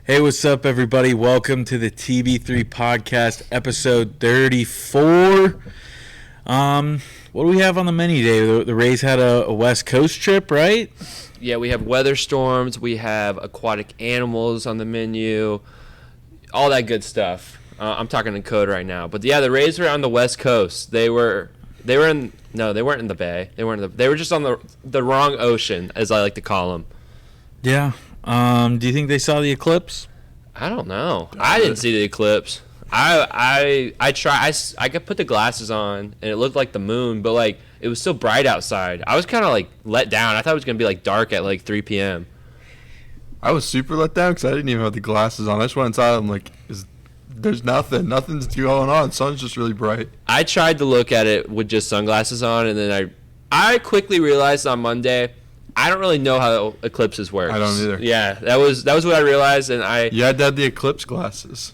Hey, what's up, everybody? Welcome to the TB3 podcast, episode 34. What do we have on the menu today? The Rays had a West Coast trip, right? Yeah, we have weather storms, we have aquatic animals on the menu, all that good stuff. I'm talking in code right now, but yeah, the Rays were on the West Coast. They weren't in the Bay. They were just on the wrong ocean, as I like to call them. Yeah. Do you think they saw the eclipse? I don't know. I didn't see the eclipse. I could put the glasses on and it looked like the moon, but like it was still bright outside. I was kind of like let down. I thought it was gonna be like dark at like 3 p.m. I was super let down because I didn't even have the glasses on. I just went inside. I'm like, there's nothing's going on. The sun's just really bright. I tried to look at it with just sunglasses on, and then I quickly realized on Monday I don't really know how eclipses work. I don't either. Yeah, that was what I realized, and You had to have the eclipse glasses.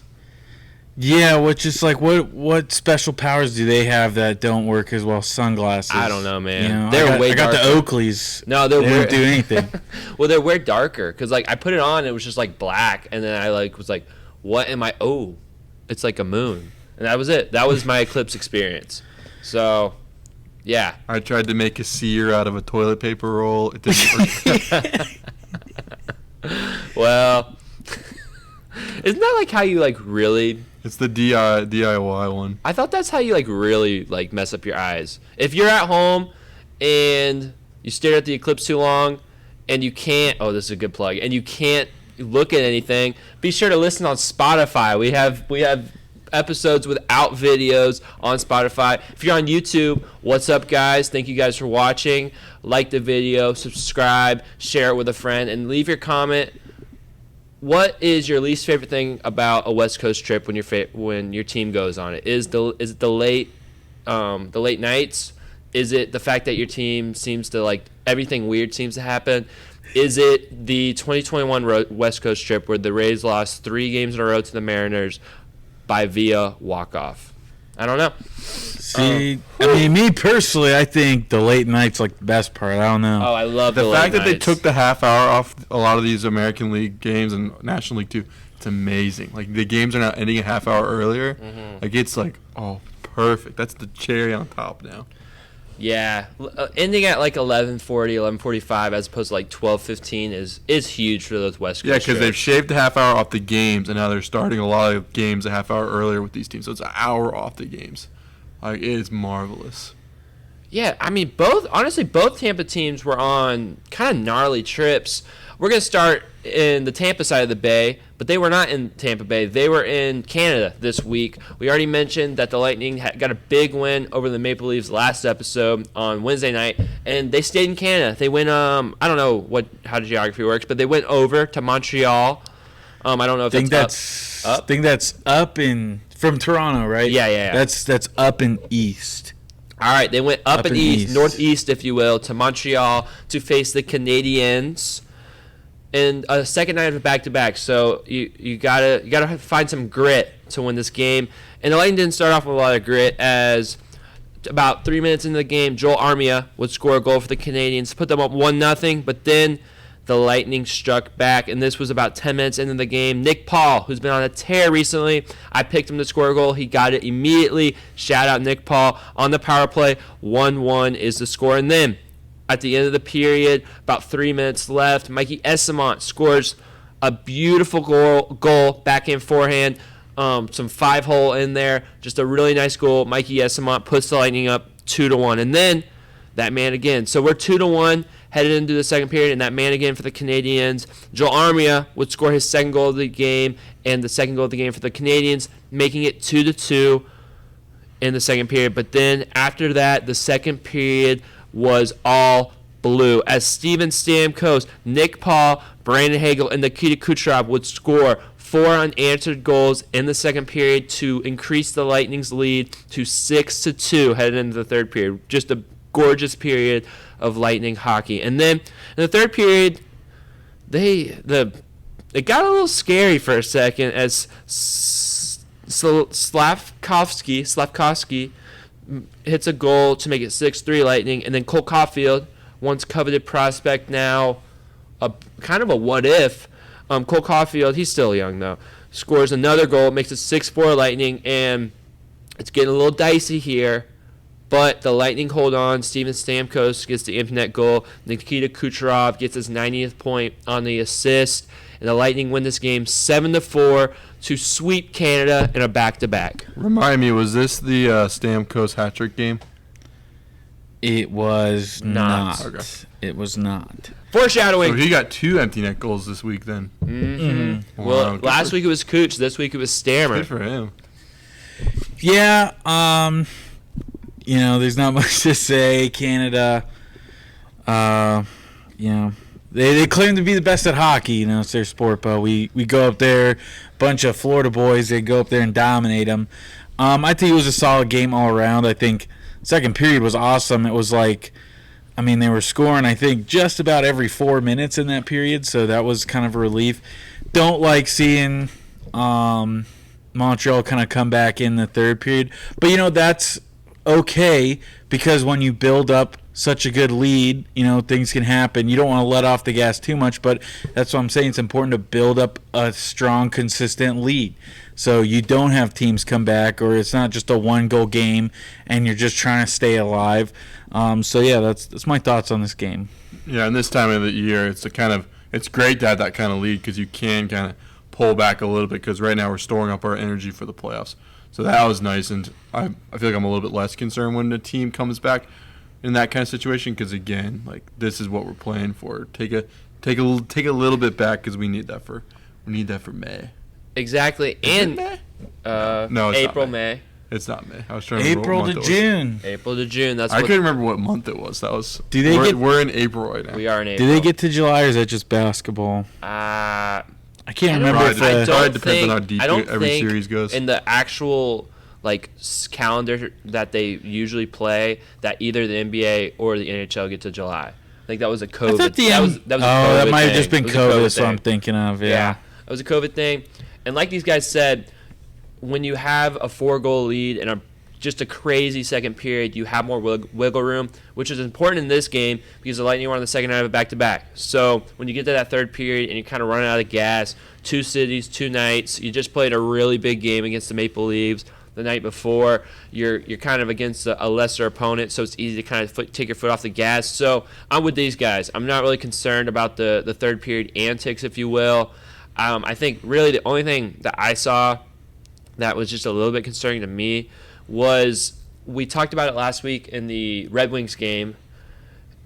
Yeah, which is like, what special powers do they have that don't work as well as sunglasses? I don't know, man. You know, I got the Oakleys. No, they don't do anything. Well, they're way darker because like I put it on, it was just like black, and then I like was like, what am I? Oh, it's like a moon, and that was it. That was my eclipse experience. So. Yeah. I tried to make a seer out of a toilet paper roll. It didn't work. Well, isn't that like how you like really... It's the DIY one. I thought that's how you like really like mess up your eyes. If you're at home and you stare at the eclipse too long and you can't... Oh, this is a good plug. And you can't look at anything, be sure to listen on Spotify. We have episodes without videos on Spotify. If you're on YouTube, what's up, guys? Thank you guys for watching. Like the video, subscribe, share it with a friend, and leave your comment. What is your least favorite thing about a West Coast trip when your team goes on it? Is it the late nights? Is it the fact that your team seems to like everything weird seems to happen? Is it the 2021 West Coast trip where the Rays lost 3 games in a row to the Mariners via walk-off? I don't know. See, I mean, me personally, I think the late night's like the best part. I don't know. Oh, I love the fact late that they nights. took the half hour off a lot of these American League games and National League too. It's amazing. Like the games are now ending a half hour earlier. Mm-hmm. Like it's like, oh, perfect. That's the cherry on top now. Yeah, ending at like 11:40, 11:45 as opposed to like 12:15 is huge for those West Coast. Yeah, because they've shaved a half hour off the games, and now they're starting a lot of games a half hour earlier with these teams. So it's an hour off the games. Like it is marvelous. Yeah, I mean both Tampa teams were on kind of gnarly trips. We're gonna start in the Tampa side of the Bay, but they were not in Tampa Bay. They were in Canada this week. We already mentioned that the Lightning got a big win over the Maple Leafs last episode on Wednesday night, and they stayed in Canada. They went, I don't know how geography works, but they went over to Montreal. I don't know if that's up. I think that's up from Toronto, right? Yeah. That's up and east. All right, they went up and east, northeast, if you will, to Montreal to face the Canadiens. And a second night of a back-to-back, so you gotta find some grit to win this game. And the Lightning didn't start off with a lot of grit, as about 3 minutes into the game, Joel Armia would score a goal for the Canadiens, put them up 1-0. But then the Lightning struck back, and this was about 10 minutes into the game. Nick Paul, who's been on a tear recently, I picked him to score a goal. He got it immediately. Shout out Nick Paul on the power play. 1-1 is the score, and then at the end of the period, about 3 minutes left, Mikey Eyssimont scores a beautiful goal, backhand forehand, some 5-hole in there, just a really nice goal. Mikey Eyssimont puts the Lightning up 2-1, and then that man again. So we're 2-1 headed into the second period, and that man again for the Canadiens. Joel Armia would score his second goal of the game and the second goal of the game for the Canadiens, making it 2-2 in the second period. But then after that, the second period was all blue, as Steven Stamkos, Nick Paul, Brandon Hagel, and Nikita Kucherov would score 4 unanswered goals in the second period to increase the Lightning's lead to 6-2 headed into the third period. Just a gorgeous period of Lightning hockey. And then in the third period, it got a little scary for a second, as Slavkovsky hits a goal to make it 6-3 Lightning, and then Cole Caulfield, once coveted prospect, now a kind of a what if, Cole Caulfield, he's still young though, scores another goal, makes it 6-4 Lightning, and it's getting a little dicey here. But the Lightning hold on. Steven Stamkos gets the empty net goal. Nikita Kucherov gets his 90th point on the assist. And the Lightning win this game 7-4 to sweep Canada in a back-to-back. Remind me, was this the Stamkos hat trick game? It was not. Okay. It was not. Foreshadowing. So he got 2 empty net goals this week then. Mm-hmm. Wow, Well, last week it was Cooch. This week it was Stammer. Good for him. Yeah, there's not much to say. Canada, they claim to be the best at hockey. It's their sport, but we go up there, bunch of Florida boys. They go up there and dominate them. I think it was a solid game all around. I think second period was awesome. It was like, they were scoring, I think, just about every 4 minutes in that period, so that was kind of a relief. Don't like seeing Montreal kind of come back in the third period, but that's okay, because when you build up such a good lead, things can happen. You don't want to let off the gas too much, but that's what I'm saying. It's important to build up a strong, consistent lead, so you don't have teams come back, or it's not just a 1-goal game and you're just trying to stay alive. That's my thoughts on this game. Yeah, and this time of the year, it's great to have that kind of lead, because you can kind of pull back a little bit, because right now we're storing up our energy for the playoffs. So that was nice, and I feel like I'm a little bit less concerned when the team comes back in that kind of situation, because again, this is what we're playing for. Take a little bit back, because we need that for May. Exactly. And no, it's April, not May. May. It's not May. I was trying to remember April what to month June. April to June. That's I couldn't remember what month it was. That was. We're in April right now. We are in April. Do they get to July, or is that just basketball? I can't remember. It depends on how deep every series goes. In the actual calendar that they usually play, that either the NBA or the NHL get to July. I think that was a COVID. That might have just been COVID. That's what I'm thinking of. Yeah, it was a COVID thing. And like these guys said, when you have a 4-goal lead and just a crazy second period, you have more wiggle room, which is important in this game, because the Lightning were on the second night of a back-to-back. So when you get to that third period and you're kind of running out of gas, 2 cities, 2 nights, you just played a really big game against the Maple Leafs the night before. You're kind of against a lesser opponent, so it's easy to kind of take your foot off the gas. So I'm with these guys. I'm not really concerned about the third period antics, if you will. I think really the only thing that I saw that was just a little bit concerning to me was, we talked about it last week in the Red Wings game,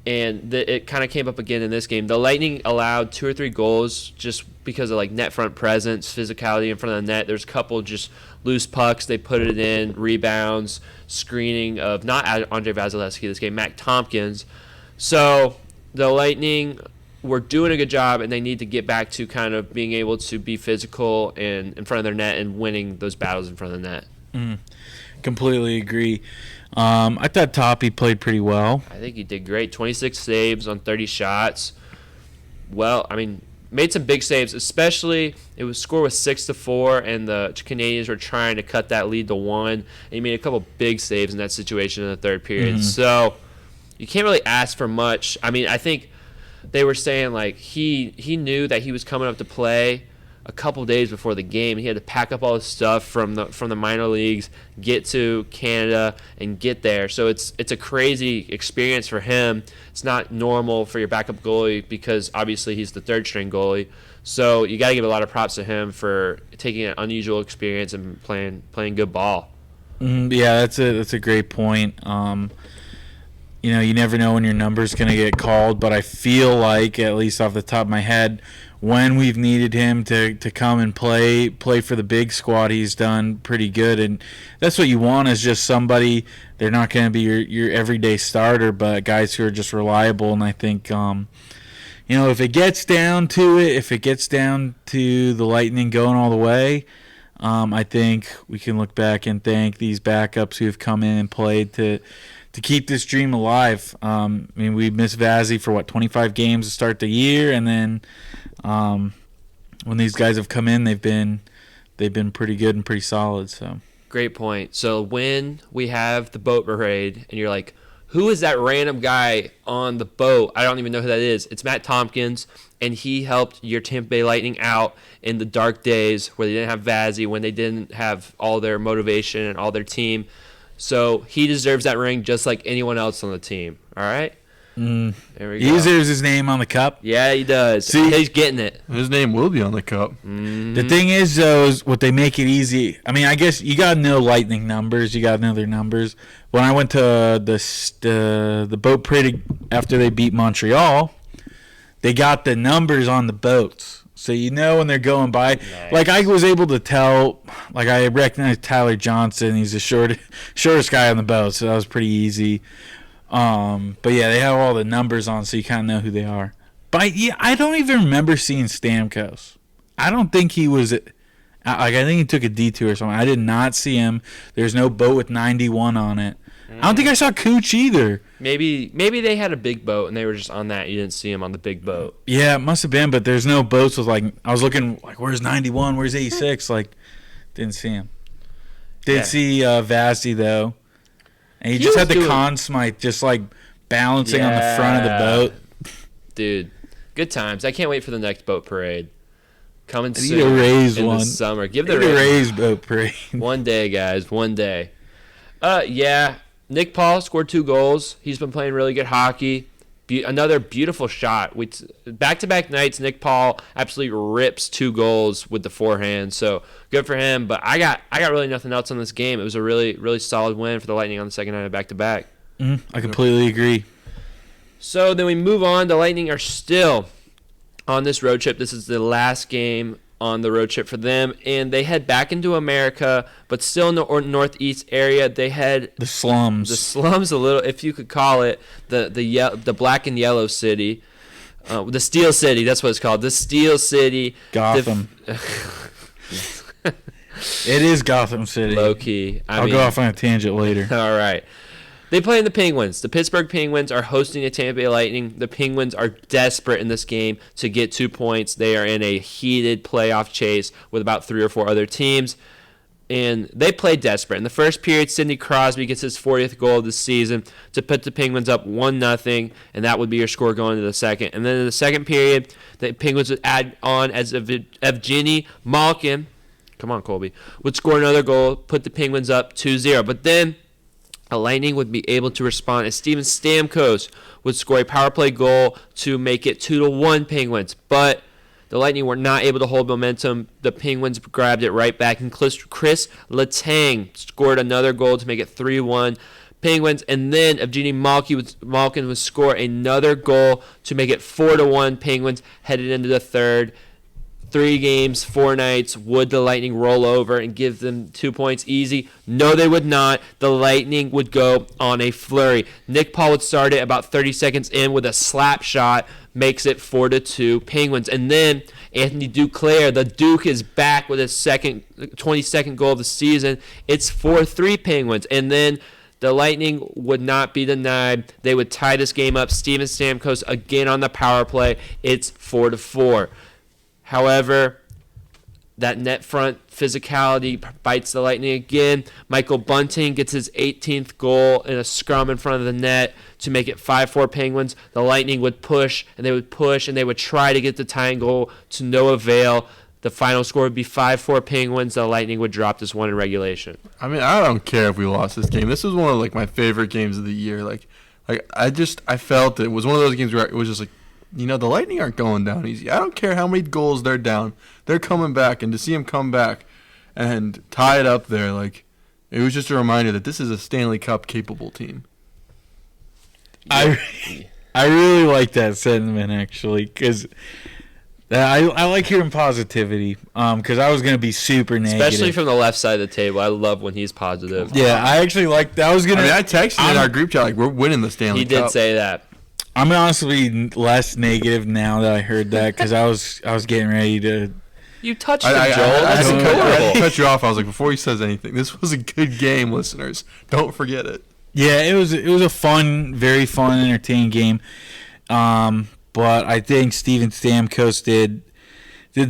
and it kind of came up again in this game. The Lightning allowed 2 or 3 goals just because of net front presence, physicality in front of the net. There's a couple just loose pucks. They put it in, rebounds, screening of not Andre Vasilevsky this game, Mac Tompkins. So the Lightning were doing a good job, and they need to get back to kind of being able to be physical and in front of their net and winning those battles in front of the net. Completely agree. I thought Toppy played pretty well. I think he did great. 26 saves on 30 shots. Well, made some big saves, especially it was score was 6-4, and the Canadiens were trying to cut that lead to 1. And he made a couple big saves in that situation in the third period. So you can't really ask for much. I think they were saying he knew that he was coming up to play a couple days before the game. He had to pack up all his stuff from the minor leagues, get to Canada, and get there. So it's a crazy experience for him. It's not normal for your backup goalie, because obviously he's the third string goalie. So you got to give a lot of props to him for taking an unusual experience and playing good ball. Yeah, that's a great point. You never know when your number's going to get called, but I feel like, at least off the top of my head, when we've needed him to come and play for the big squad, he's done pretty good. And that's what you want, is just somebody. They're not going to be your everyday starter, but guys who are just reliable. And I think, if it gets down to it, if it gets down to the Lightning going all the way, I think we can look back and thank these backups who have come in and played to keep this dream alive. We missed Vazzy for 25 games to start the year, and then when these guys have come in, they've been pretty good and pretty solid. So great point. So when we have the boat parade, and you're like, who is that random guy on the boat? I don't even know who that is. It's Matt Tompkins, and he helped your Tampa Bay Lightning out in the dark days where they didn't have Vazzy, when they didn't have all their motivation and all their team. So he deserves that ring just like anyone else on the team. All right? There we go. He deserves his name on the cup. Yeah, he does. See, he's getting it. His name will be on the cup. The thing is, though, is what they make it easy. I mean, I guess you got to know Lightning numbers. You got to know their numbers. When I went to the boat parade after they beat Montreal, they got the numbers on the boats. So you know when they're going by. Nice. Like, I was able to tell, like, I recognized Tyler Johnson. He's the shortest guy on the boat, so that was pretty easy. But yeah, they have all the numbers on, so you kind of know who they are. But yeah, I don't even remember seeing Stamkos. I don't think he was, I think he took a detour or something. I did not see him. There's no boat with 91 on it. I don't think I saw Cooch either. Maybe they had a big boat and they were just on that. You didn't see him on the big boat. Yeah, it must have been, but there's no boats with, like, I was looking, like, where's 91, where's 86? Like, didn't see him. Did see Vazzy, though. And he just had the Conn Smythe just, like, balancing on the front of the boat. Dude, good times. I can't wait for the next boat parade. Coming soon in the summer. Give the Rays boat parade. One day, guys. One day. Yeah. Nick Paul scored 2 goals. He's been playing really good hockey. Another beautiful shot. Back-to-back nights, Nick Paul absolutely rips 2 goals with the forehand. So good for him. But I got really nothing else on this game. It was a really, really solid win for the Lightning on the second night of back-to-back. I completely agree. So then we move on. The Lightning are still on this road trip. This is the last game on the road trip for them, and they head back into America, but still in the northeast area. They head the slums a little, if you could call it, the black and yellow city, the Steel City. That's what it's called, the Steel City, Gotham. It is Gotham City. Low key. I'll go off on a tangent later. All right. They play in the Penguins. The Pittsburgh Penguins are hosting the Tampa Bay Lightning. The Penguins are desperate in this game to get 2 points. They are in a heated playoff chase with about 3 or 4 other teams, and they play desperate. In the first period, Sidney Crosby gets his 40th goal of the season to put the Penguins up 1-0, and that would be your score going into the second. And then in the second period, the Penguins would add on as Evgeny Malkin, come on, Colby, would score another goal, put the Penguins up 2-0. But then the Lightning would be able to respond as Steven Stamkos would score a power play goal to make it 2-1 Penguins. But the Lightning were not able to hold momentum. The Penguins grabbed it right back, and Chris Letang scored another goal to make it 3-1 Penguins. And then Evgeny Malkin would score another goal to make it 4-1 Penguins headed into the third. 3 games, 4 nights. Would the Lightning roll over and give them 2 points easy? No, they would not. The Lightning would go on a flurry. Nick Paul would start it about 30 seconds in with a slap shot, makes it 4-2 Penguins. And then Anthony Duclair, the Duke, is back with his 22nd goal of the season. It's 4-3 Penguins. And then the Lightning would not be denied. They would tie this game up. Steven Stamkos again on the power play. It's 4-4. However, that net front physicality bites the Lightning again. Michael Bunting gets his 18th goal in a scrum in front of the net to make it 5-4 Penguins. The Lightning would push, and they would try to get the tying goal to no avail. The final score would be 5-4 Penguins. The Lightning would drop this one in regulation. I mean, I don't care if we lost this game. This was one of, like, my favorite games of the year. I felt it was one of those games where it was just like, you know, the Lightning aren't going down easy. I don't care how many goals they're down. They're coming back, and to see them come back and tie it up there, like, it was just a reminder that this is a Stanley Cup capable team. I really like that sentiment, actually, because I like hearing positivity, because I was going to be super negative. Especially from the left side of the table. I love when he's positive. Yeah, I actually like that. I texted in our group chat, like, we're winning the Stanley Cup. He did say that. I'm honestly less negative now that I heard that, because I was getting ready to. You touched him, Joel. That's I horrible. cut you off. I was like, before he says anything, this was a good game, listeners. Don't forget it. Yeah, it was a fun, very fun, entertaining game. But I think Steven Stamkos did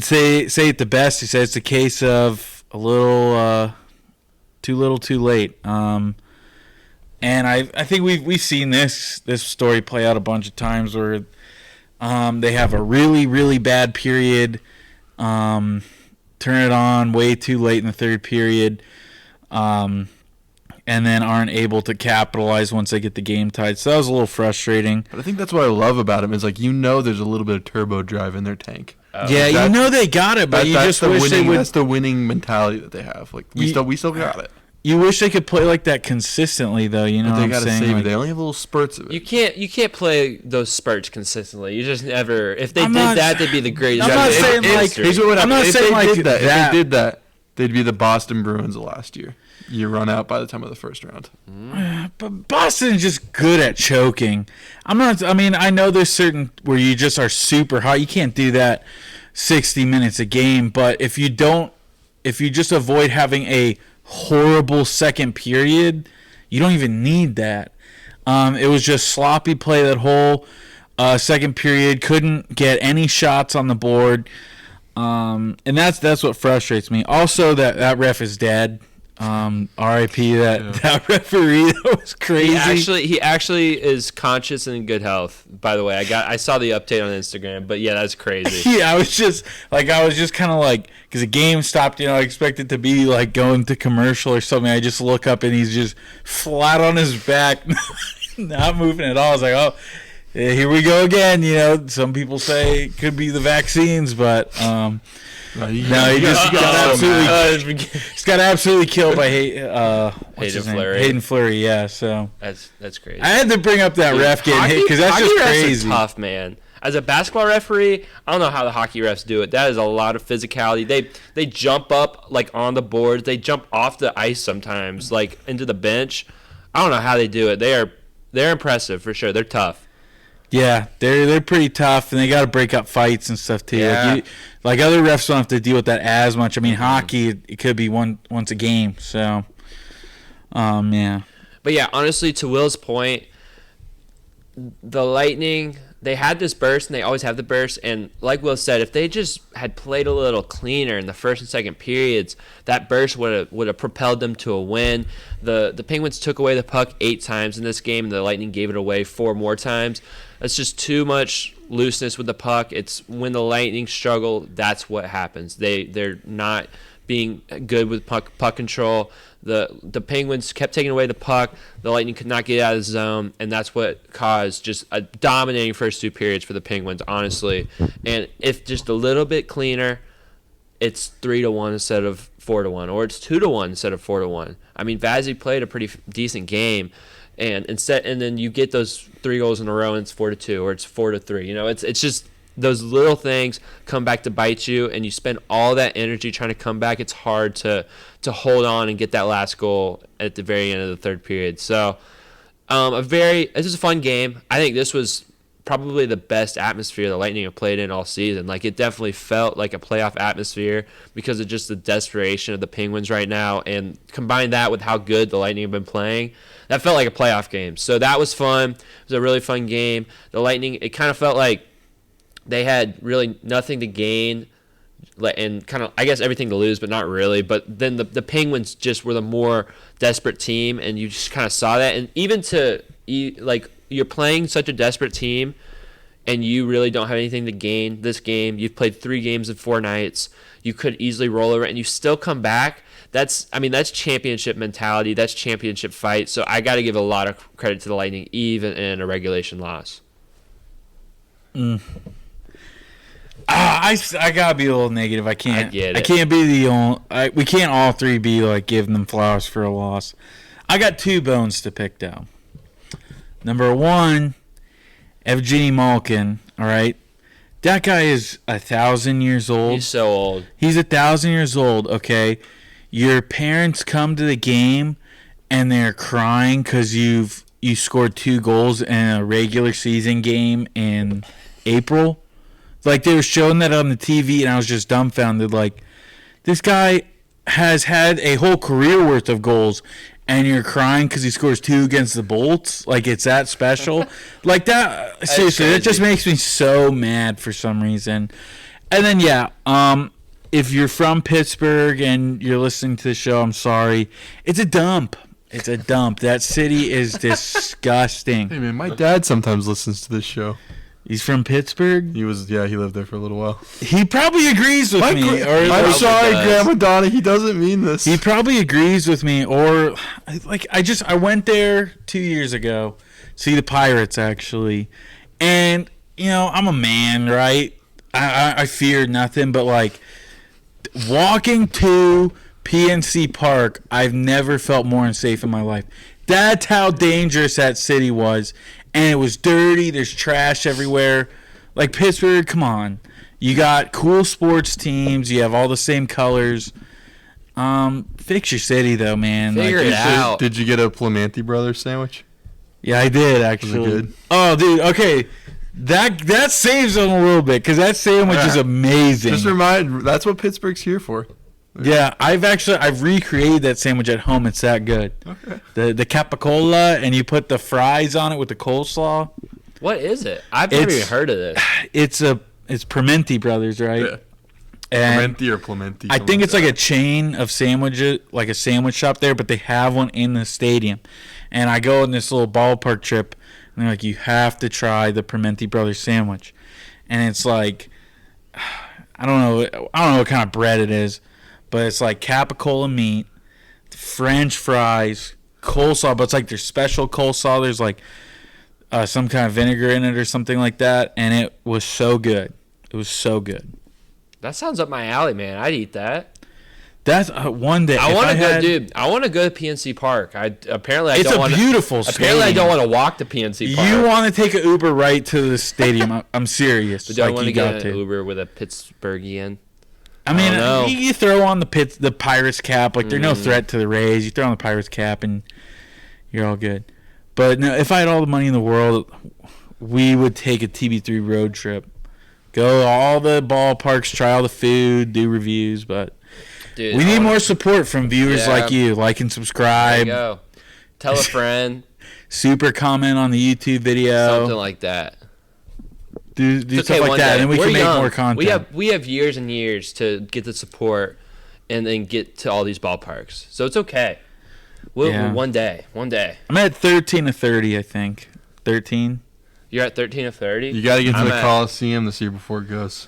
say it the best. He said it's a case of a little too little, too late. And I think we've seen this story play out a bunch of times where they have a really, really bad period, turn it on way too late in the third period, and then aren't able to capitalize once they get the game tied. So that was a little frustrating. But I think that's what I love about him is there's a little bit of turbo drive in their tank. Yeah, they got it, but you just wish they would. That's the winning mentality that they have. Like we still got it. You wish they could play like that consistently, though. You know what I'm saying? They gotta save it. They only have little spurts of it. You can't play those spurts consistently. You just never. If they did that, they'd be the greatest. I'm not saying like. Here's what I'm not saying like that. If they did that, they'd be the Boston Bruins of last year. You run out by the time of the first round. But Boston's just good at choking. I'm not. I mean, I know there's certain where you just are super hot. You can't do that 60 minutes a game. But if you just avoid having a horrible second period, you don't even need that. It was just sloppy play that whole second period. Couldn't get any shots on the board, and that's what frustrates me. Also, that ref is dead. R.I.P. That referee. That was crazy. He actually is conscious and in good health. By the way, I saw the update on Instagram, but yeah, that's crazy. Yeah, I was just kind of like, because the game stopped. I expected to be like going to commercial or something. I just look up and he's just flat on his back, not moving at all. I was like, oh, here we go again. Some people say it could be the vaccines, but he got absolutely killed by Hayden Fleury. Yeah, so that's crazy. I had to bring up that ref getting hit because that's just crazy. Tough, man. As a basketball referee, I don't know how the hockey refs do it. That is a lot of physicality. They jump up like on the boards. They jump off the ice sometimes, like into the bench. I don't know how they do it. They're impressive for sure. They're tough. Yeah, they're pretty tough, and they got to break up fights and stuff too. Yeah. Like other refs don't have to deal with that as much. I mean, hockey it could be once a game. So, yeah. But yeah, honestly, to Will's point, the Lightning, they had this burst, and they always have the burst. And like Will said, if they just had played a little cleaner in the first and second periods, that burst would have propelled them to a win. The Penguins took away the puck 8 times in this game, and the Lightning gave it away 4 more times. That's just too much looseness with the puck. It's when the Lightning struggle, that's what happens. They're not being good with puck control. The Penguins kept taking away the puck. The Lightning could not get out of the zone, and that's what caused just a dominating first 2 periods for the Penguins, honestly. And if just a little bit cleaner, it's 3-1 instead of 4-1, or it's 2-1 instead of 4-1. I mean, Vazzy played a pretty decent game, and then you get those 3 goals in a row, and it's 4-2, or it's 4-3. It's just those little things come back to bite you, and you spend all that energy trying to come back. It's hard to hold on and get that last goal at the very end of the third period. So, this is a fun game. I think this was probably the best atmosphere the Lightning have played in all season. Like, it definitely felt like a playoff atmosphere because of just the desperation of the Penguins right now, and combine that with how good the Lightning have been playing, that felt like a playoff game. So that was fun. It was a really fun game. The Lightning, it kind of felt like they had really nothing to gain and kind of, I guess, everything to lose, but not really. But then the Penguins just were the more desperate team, and you just kind of saw that. And even you're playing such a desperate team, and you really don't have anything to gain this game. You've played 3 games in 4 nights. You could easily roll over it, and you still come back. That's championship mentality. That's championship fight. So I got to give a lot of credit to the Lightning, even in a regulation loss. I gotta be a little negative. I can't. I get it. I can't be the only. We can't all 3 be like giving them flowers for a loss. I got 2 bones to pick down. Number 1, Evgeny Malkin. All right, that guy is 1,000 years old. He's so old. He's 1,000 years old. Okay, your parents come to the game and they're crying because you scored 2 goals in a regular season game in April. Like, they were showing that on the TV, and I was just dumbfounded. Like, this guy has had a whole career worth of goals, and you're crying because he scores 2 against the Bolts? Like, it's that special? Like, that, seriously, that just makes me so mad for some reason. And then, yeah, if you're from Pittsburgh and you're listening to the show, I'm sorry. It's a dump. It's a dump. That city is disgusting. Hey man, my dad sometimes listens to this show. He's from Pittsburgh. He lived there for a little while. He probably agrees with me. I'm sorry, Grandma Donna. He doesn't mean this. He probably agrees with me, or like I went there 2 years ago, see the Pirates actually, and I'm a man, right? I fear nothing, but like walking to PNC Park, I've never felt more unsafe in my life. That's how dangerous that city was. And it was dirty. There's trash everywhere. Like Pittsburgh, come on. You got cool sports teams. You have all the same colors. Fix your city, though, man. Figure it out. Did you get a Clemente Brothers sandwich? Yeah, I did, actually. Was it good? Oh, dude, okay. That saves them a little bit because that sandwich is amazing. Just that's what Pittsburgh's here for. Yeah, I've recreated that sandwich at home. It's that good. Okay. The capicola, and you put the fries on it with the coleslaw. What is it? I've never even heard of this. It's Clemente Brothers, right? Yeah. And Clemente or Clemente. I think it's like a chain of sandwiches, like a sandwich shop there, but they have one in the stadium. And I go on this little ballpark trip, and they're like, you have to try the Clemente Brothers sandwich. And it's like, I don't know what kind of bread it is, but it's like capicola meat, French fries, coleslaw, but it's like their special coleslaw. There's like some kind of vinegar in it or something like that, and it was so good. It was so good. That sounds up my alley, man. I'd eat that. That's one day. I want to go, dude. I want to go to PNC Park. It's a beautiful stadium. Apparently, I don't want to walk to PNC Park. You want to take an Uber right to the stadium? I'm serious. But do I want to get an Uber with a Pittsburghian? I mean, you throw on the Pirates cap. Like, they're no threat to the Rays. You throw on the Pirates cap, and you're all good. But no, if I had all the money in the world, we would take a TB3 road trip. Go to all the ballparks, try all the food, do reviews. But dude, we need more support from viewers like you. Like and subscribe. There you go. Tell a friend. Super comment on the YouTube video. Something like that. Do stuff like that, and we can make more content. We have years and years to get the support and then get to all these ballparks. So it's okay. We'll one day. I'm at 13 to 30, I think. 13. You're at 13 to 30? You got to get to the Coliseum this year before it goes.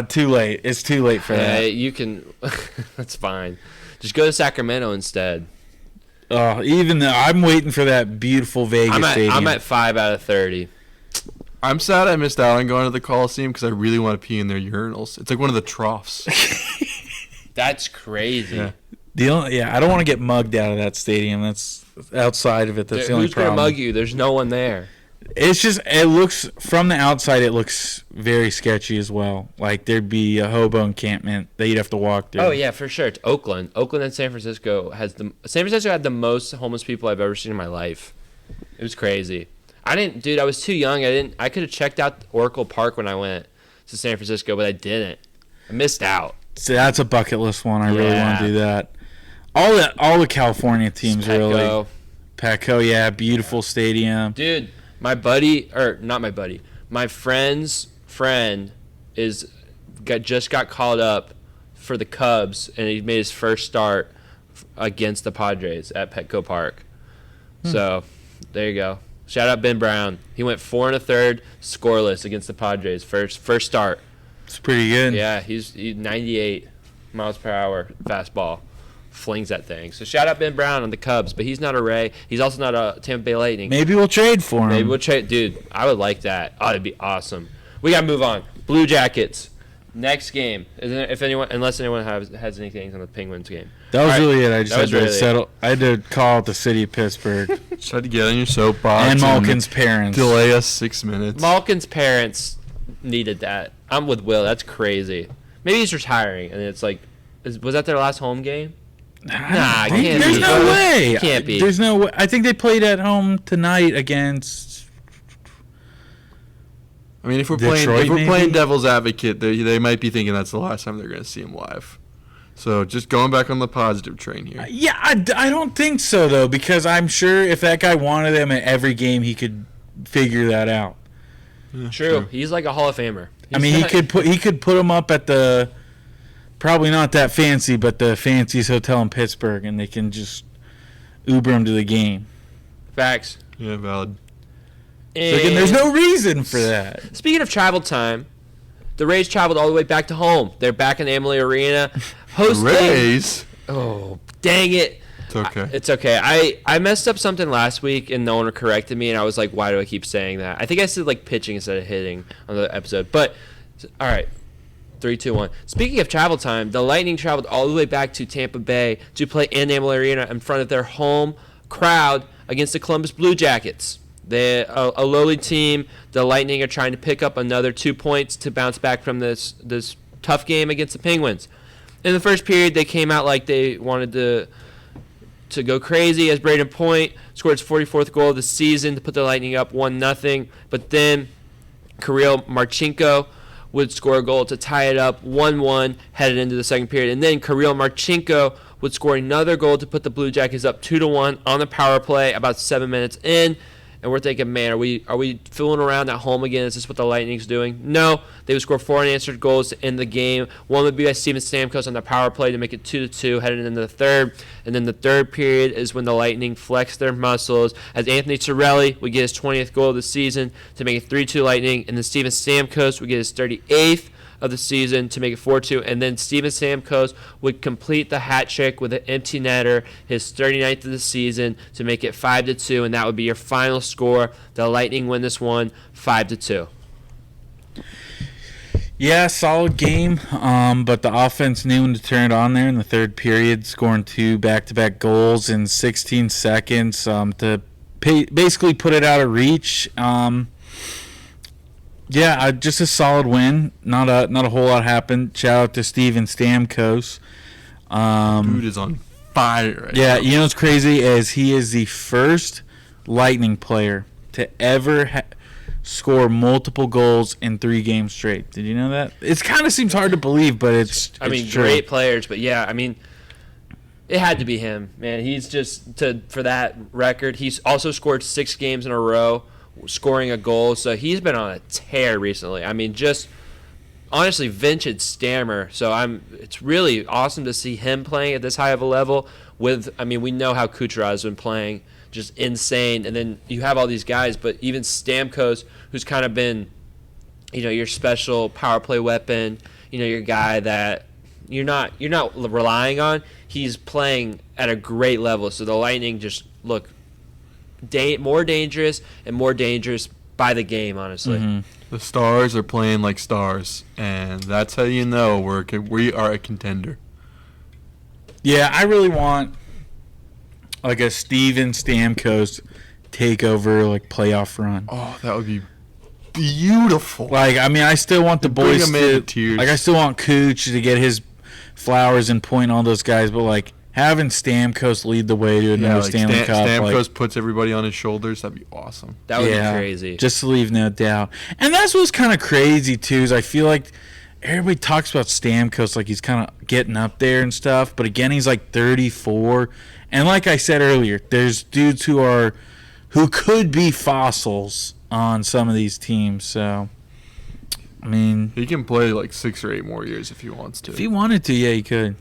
Too late. It's too late for that. You can. That's fine. Just go to Sacramento instead. Even though I'm waiting for that beautiful Vegas stadium. I'm at 5 out of 30. I'm sad I missed out on going to the Coliseum because I really want to pee in their urinals. It's like one of the troughs. That's crazy. Yeah. I don't want to get mugged out of that stadium. That's outside of it. That's the only problem. Who's going to mug you? There's no one there. It's just, it looks, from the outside, it looks very sketchy as well. Like, there'd be a hobo encampment that you'd have to walk through. Oh, yeah, for sure. It's Oakland. Oakland and San Francisco San Francisco had the most homeless people I've ever seen in my life. It was crazy. I was too young. I could have checked out Oracle Park when I went to San Francisco, but I didn't. I missed out. So that's a bucket list one. I really want to do that. All the California teams really. Petco, yeah, beautiful stadium. Dude, my friend's friend just got called up for the Cubs, and he made his first start against the Padres at Petco Park. So, there you go. Shout out Ben Brown. He went 4 1/3 scoreless against the Padres. First start. It's pretty good. Yeah, he's 98 miles per hour fastball. Flings that thing. So shout out Ben Brown on the Cubs, but he's not a Ray. He's also not a Tampa Bay Lightning. Maybe we'll trade for him. Maybe we'll trade. Dude, I would like that. Oh, that'd be awesome. We got to move on. Blue Jackets. Next game. Unless anyone has anything on the Penguins game. That was really it. I just had to settle. I had to call out the city of Pittsburgh. Just had to get on your soapbox. And Malkin's parents. Delay us 6 minutes. Malkin's parents needed that. I'm with Will. That's crazy. Maybe he's retiring, and it's like, was that their last home game? Nah, it can't be. There's no way. It can't be. There's no way. I think they played at home tonight against. I mean, if we're playing devil's advocate, they might be thinking that's the last time they're going to see him live. So just going back on the positive train here. Yeah, I don't think so though, because I'm sure if that guy wanted him at every game, he could figure that out. Yeah, true. He's like a Hall of Famer. He could put him up at the. Probably not that fancy, but the fanciest hotel in Pittsburgh, and they can just Uber him to the game. Facts. Yeah, valid. So again, there's no reason for that. Speaking of travel time, the Rays traveled all the way back to home. They're back in Amalie Arena. Hosting. Rays? Oh, dang it. It's okay. It's okay. I messed up something last week, and no one corrected me, and I was like, why do I keep saying that? I think I said, like, pitching instead of hitting on the episode. But, all right. 3, 2, 1. Speaking of travel time, the Lightning traveled all the way back to Tampa Bay to play in Amalie Arena in front of their home crowd against the Columbus Blue Jackets. They're a lowly team. The Lightning are trying to pick up another 2 points to bounce back from this tough game against the Penguins. In the first period, they came out like they wanted to go crazy, as Braden Point scored his 44th goal of the season to put the Lightning up 1-0. But then Kirill Marchenko would score a goal to tie it up 1-1 headed into the second period. And then Kirill Marchenko would score another goal to put the Blue Jackets up 2-1 on the power play about 7 minutes in. And we're thinking, man, are we fooling around at home again? Is this what the Lightning's doing? No. They would score 4 unanswered goals to end the game. One would be by Steven Stamkos on the power play to make it 2-2 headed into the third. And then the third period is when the Lightning flex their muscles as Anthony Cirelli would get his 20th goal of the season to make it 3-2 Lightning. And then Steven Stamkos would get his 38th of the season to make it 4-2, and then Steven Stamkos would complete the hat trick with an empty netter, his 39th of the season, to make it 5-2, and that would be your final score. The Lightning win this one 5-2. Yeah, solid game, but the offense knew when to turn it on there in the third period, scoring 2 back-to-back goals in 16 seconds to basically put it out of reach. Yeah, just a solid win. Not a whole lot happened. Shout out to Steven Stamkos. Dude is on fire right yeah, now. you know what's crazy is he is the first Lightning player to ever score multiple goals in 3 games straight. Did you know that? It kind of seems hard to believe, but it's true. Great players, but yeah, it had to be him, man. He's just for that record. He's also scored 6 games in a row, scoring a goal, so he's been on a tear recently. Just honestly vintage stammer. So it's really awesome to see him playing at this high of a level. We know how Kucherov has been playing, just insane, and then you have all these guys, but even Stamkos, who's kind of been, your special power play weapon, your guy that you're not relying on. He's playing at a great level, so the Lightning just look more dangerous and more dangerous by the game, honestly. Mm-hmm. The Stars are playing like stars, and that's how you know we are a contender. Yeah, I really want like a Steven Stamkos takeover, like playoff run. Oh, that would be beautiful. Like, I still want the boys to tears. Like, I still want Cooch to get his flowers and Point, all those guys, but like having Stamkos lead the way to another Stanley Cup. Stamkos puts everybody on his shoulders. That'd be awesome. That would be crazy. Just to leave no doubt. And that's what's kind of crazy, too, is I feel like everybody talks about Stamkos like he's kind of getting up there and stuff. But, again, he's like 34. And like I said earlier, there's dudes who could be fossils on some of these teams. So, he can play like 6 or 8 more years if he wants to. If he wanted to, yeah, he could.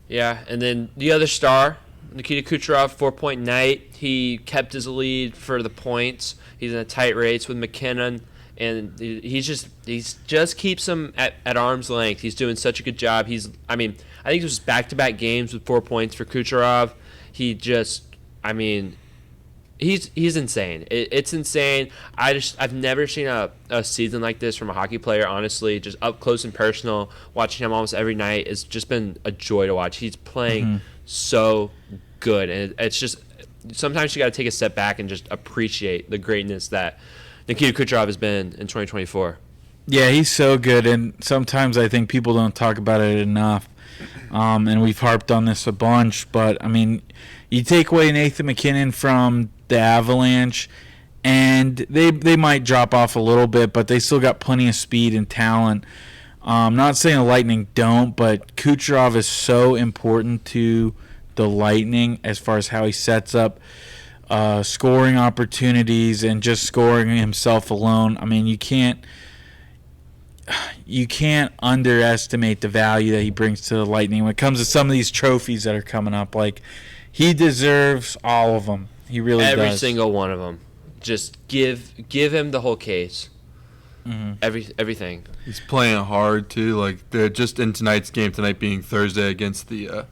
Yeah, and then the other star, Nikita Kucherov, 4-point night. He kept his lead for the points. He's in a tight race with McKinnon, and he just keeps him at arm's length. He's doing such a good job. I think it was back-to-back games with 4 points for Kucherov. He's insane. It's insane. I've never seen a season like this from a hockey player, honestly. Just up close and personal, watching him almost every night has just been a joy to watch. He's playing so good, and it's just sometimes you got to take a step back and just appreciate the greatness that Nikita Kucherov has been in 2024. Yeah, he's so good, and sometimes I think people don't talk about it enough. And we've harped on this a bunch, but you take away Nathan McKinnon from the Avalanche, and they might drop off a little bit, but they still got plenty of speed and talent. Not saying the Lightning don't, but Kucherov is so important to the Lightning as far as how he sets up scoring opportunities and just scoring himself alone. You can't underestimate the value that he brings to the Lightning when it comes to some of these trophies that are coming up. Like, he deserves all of them. He really does. Every single one of them. Just give him the whole case. Mm-hmm. Everything. He's playing hard too. Like they're just in tonight's game. Tonight being Thursday against the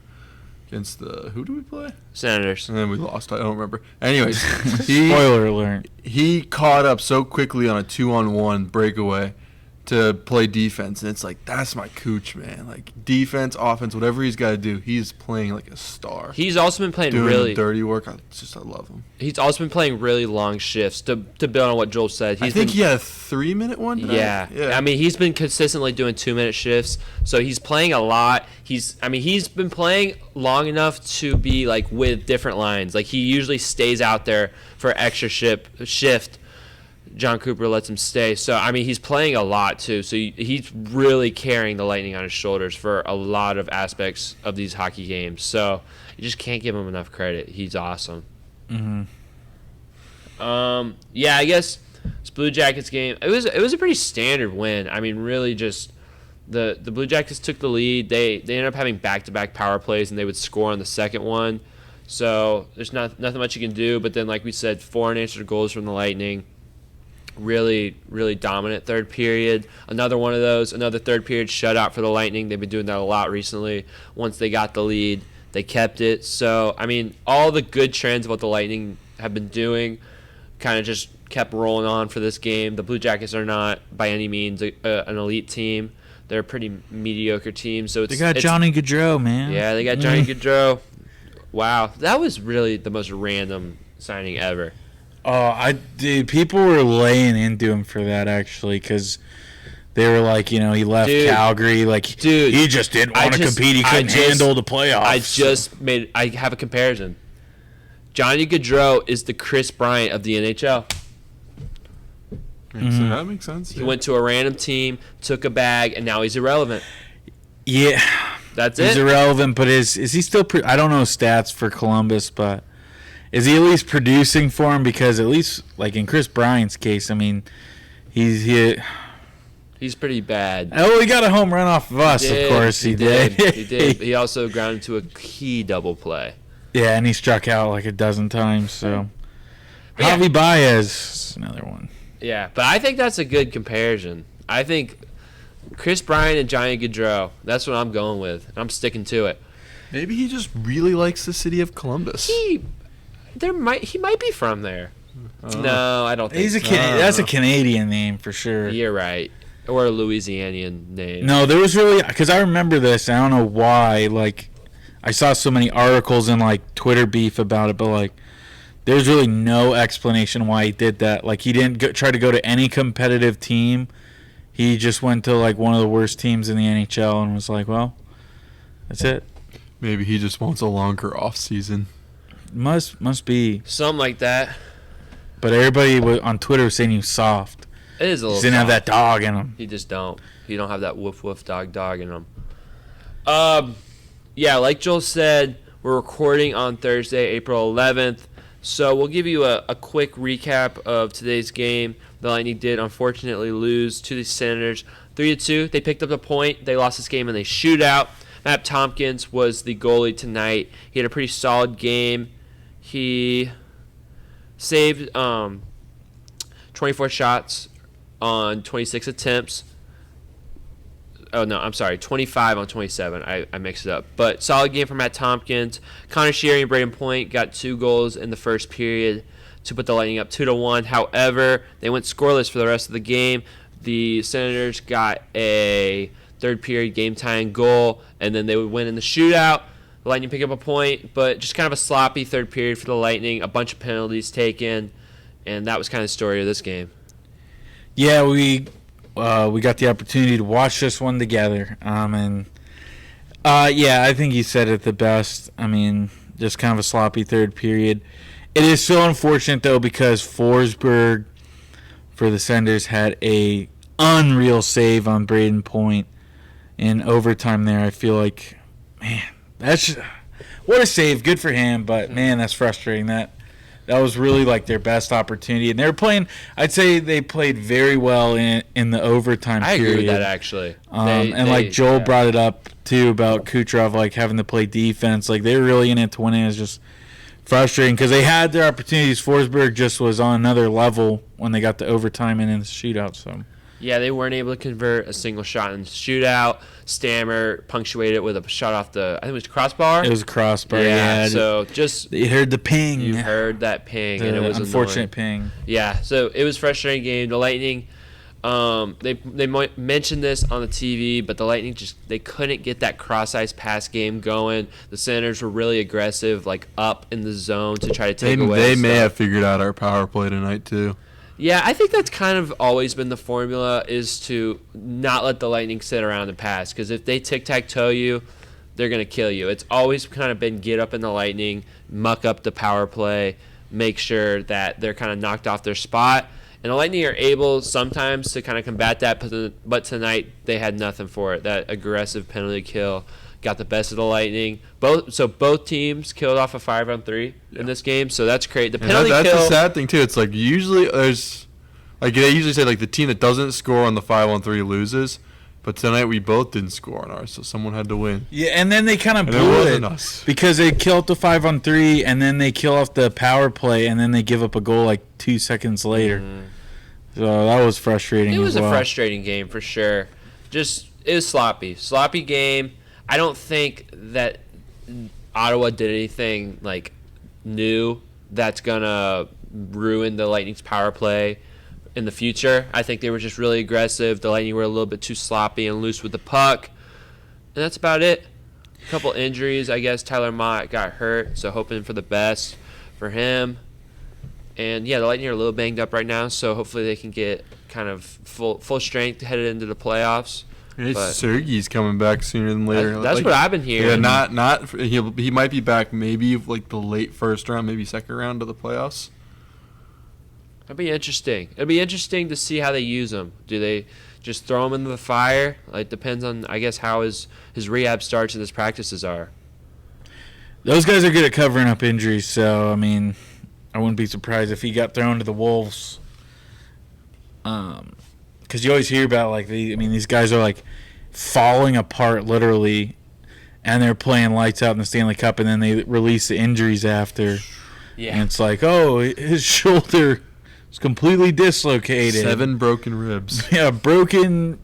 who do we play? Senators. And then we lost. I don't remember. Anyways, Spoiler alert. He caught up so quickly on a 2-on-1 breakaway to play defense, and it's like that's my Cooch, man. Like defense, offense, whatever he's got to do, he's playing like a star. He's also been playing doing really dirty work. I love him. He's also been playing really long shifts. To build on what Joel said, I think he had a 3-minute one tonight. Yeah. I mean, he's been consistently doing 2-minute shifts, so he's playing a lot. He's been playing long enough to be like with different lines. Like he usually stays out there for extra shift. John Cooper lets him stay. So, I mean, he's playing a lot, too. So, he's really carrying the Lightning on his shoulders for a lot of aspects of these hockey games. So, you just can't give him enough credit. He's awesome. Mm-hmm. Yeah, I guess this Blue Jackets game, it was a pretty standard win. I mean, really just the Blue Jackets took the lead. They ended up having back-to-back power plays, and they would score on the second one. So, there's nothing much you can do. But then, like we said, 4 unanswered goals from the Lightning. Really, really dominant third period. Another one of those, another third period shutout for the Lightning. They've been doing that a lot recently. Once they got the lead, they kept it. So, I mean, all the good trends of what the Lightning have been doing kind of just kept rolling on for this game. The Blue Jackets are not, by any means, an elite team. They're a pretty mediocre team. So they got Johnny Gaudreau, man. Yeah, they got Johnny Gaudreau. Wow, that was really the most random signing ever. Oh, people were laying into him for that, actually, because they were like, he left Calgary. Like, he just didn't want to compete. He couldn't handle the playoffs. I have a comparison. Johnny Gaudreau is the Chris Bryant of the NHL. Mm-hmm. So that makes sense. He went to a random team, took a bag, and now he's irrelevant. Yeah. That's it. He's irrelevant, but is he still I don't know stats for Columbus, but is he at least producing for him? Because at least, like in Chris Bryant's case, I mean, he's pretty bad. Oh, he got a home run off of us, of course he did. He did. He also grounded to a key double play. Yeah, and he struck out like a dozen times. So, Javi Baez, another one. Yeah, but I think that's a good comparison. I think Chris Bryant and Johnny Gaudreau, that's what I'm going with. I'm sticking to it. Maybe he just really likes the city of Columbus. He might be from there. No, I don't think so. That's a Canadian name for sure. You're right. Or a Louisianian name. No, there was really, because I remember this. I don't know why. Like, I saw so many articles and like Twitter beef about it, but like, there's really no explanation why he did that. Like, he didn't try to go to any competitive team. He just went to like one of the worst teams in the NHL and was like, well, that's it. Maybe he just wants a longer off season. Must be something like that. But everybody on Twitter was saying he was soft. It is a little. He didn't have that dog in him. He just don't. He don't have that woof woof dog in him. Yeah, like Joel said, we're recording on Thursday, April 11th. So we'll give you a quick recap of today's game. The Lightning did unfortunately lose to the Senators 3-2. They picked up the point. They lost this game in a shootout. Matt Tompkins was the goalie tonight. He had a pretty solid game. He saved 24 shots on 26 attempts. Oh, no, I'm sorry, 25 on 27. I mixed it up. But solid game for Matt Tompkins. Connor Sheary and Braden Point got 2 goals in the first period to put the Lightning up 2-1. However, they went scoreless for the rest of the game. The Senators got a third period game-tying goal, and then they would win in the shootout. The Lightning pick up a point, but just kind of a sloppy third period for the Lightning. A bunch of penalties taken, and that was kind of the story of this game. Yeah, we got the opportunity to watch this one together, I think you said it the best. I mean, just kind of a sloppy third period. It is so unfortunate though because Forsberg for the Senators had a unreal save on Braden Point in overtime. There, I feel like, man, what a save. Good for him, but man, that's frustrating. That was really like their best opportunity, and they were playing. I'd say they played very well in the overtime period. I agree with that actually. Like Joel brought it up too about Kucherov like having to play defense. Like they were really in it to win it. It's just frustrating because they had their opportunities. Forsberg just was on another level when they got the overtime and in the shootout. So yeah, they weren't able to convert a single shot in the shootout. Stammer punctuated it with a shot off the, I think it was crossbar. It was a crossbar. Yeah. So just you heard the ping. You heard that ping, and it was unfortunate annoying. ping. Yeah. So it was a frustrating game. The Lightning. They mentioned this on the TV, but the Lightning they couldn't get that cross ice pass game going. The Senators were really aggressive, like up in the zone to try to take away. They may have figured out our power play tonight too. Yeah, I think that's kind of always been the formula, is to not let the Lightning sit around and pass, because if they tic-tac-toe you, they're going to kill you. It's always kind of been get up in the Lightning, muck up the power play, make sure that they're kind of knocked off their spot. And the Lightning are able sometimes to kind of combat that, but tonight they had nothing for it. That aggressive penalty kill got the best of the Lightning. Both teams killed off a 5-on-3 in this game, so that's great. The penalty that's kill. the sad thing too. It's like usually there's, like they usually say, like the team that doesn't score on the 5-on-3 loses. But tonight we both didn't score on ours, so someone had to win. Yeah, and then they kind of blew it because they kill off the 5-on-3, and then they kill off the power play, and then they give up a goal like 2 seconds later. Mm-hmm. So that was frustrating. It was a frustrating game for sure. It was sloppy game. I don't think that Ottawa did anything like new that's gonna ruin the Lightning's power play in the future. I think they were just really aggressive. The Lightning were a little bit too sloppy and loose with the puck. And that's about it. A couple injuries. I guess Tyler Mott got hurt, so hoping for the best for him. And, yeah, the Lightning are a little banged up right now, so hopefully they can get kind of full strength headed into the playoffs. Sergei's coming back sooner than later. That's what I've been hearing. Yeah, he might be back maybe like the late first round, maybe second round of the playoffs. That'd be interesting. It'd be interesting to see how they use him. Do they just throw him into the fire? Like, depends on, I guess, how his rehab starts and his practices are. Those guys are good at covering up injuries, so, I mean, I wouldn't be surprised if he got thrown to the Wolves. Because you always hear about, like, these guys are, like, falling apart literally, and they're playing lights out in the Stanley Cup, and then they release the injuries after. Yeah. And it's like, oh, his shoulder is completely dislocated. 7 broken ribs. Yeah, broken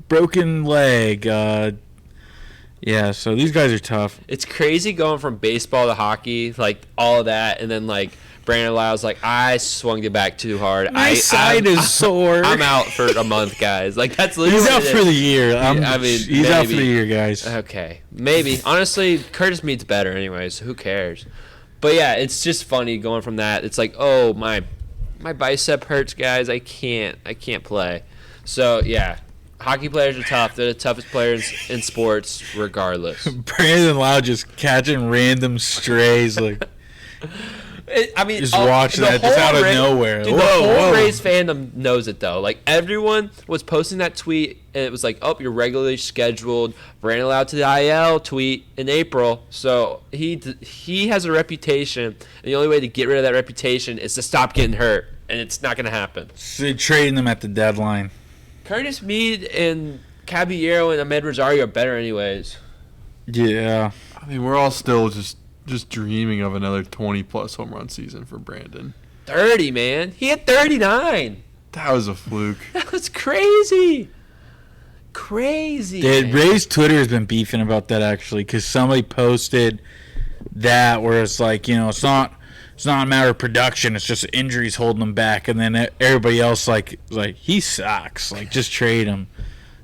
leg. Yeah, so these guys are tough. It's crazy going from baseball to hockey, like, all of that, and then, like, Brandon Lyle's like, I swung it back too hard. My side is sore. I'm out for a month, guys. Like, that's literally he's out for the year. He's out for the year, guys. Okay, maybe. Honestly, Curtis Mead's better anyways. Who cares? But yeah, it's just funny going from that. It's like, oh, my bicep hurts, guys. I can't play. So yeah, hockey players are tough. They're the toughest players in sports, regardless. Brandon Lyle just catching random strays, like. Just watch that just out of nowhere. Dude, the whole Rays fandom knows it, though. Like, everyone was posting that tweet, and it was like, oh, you're regularly scheduled. Brandon allowed to the IL tweet in April. So he has a reputation, and the only way to get rid of that reputation is to stop getting hurt, and it's not going to happen. So they're trading them at the deadline. Curtis Mead and Caballero and Ahmed Rosario are better anyways. Yeah. I mean, we're all still just dreaming of another 20-plus home run season for Brandon. 30, man. He had 39. That was a fluke. That was crazy. Crazy. Ray's Twitter has been beefing about that, actually, because somebody posted that where it's like, it's not a matter of production. It's just injuries holding him back. And then everybody else, like he sucks. Like, just trade him.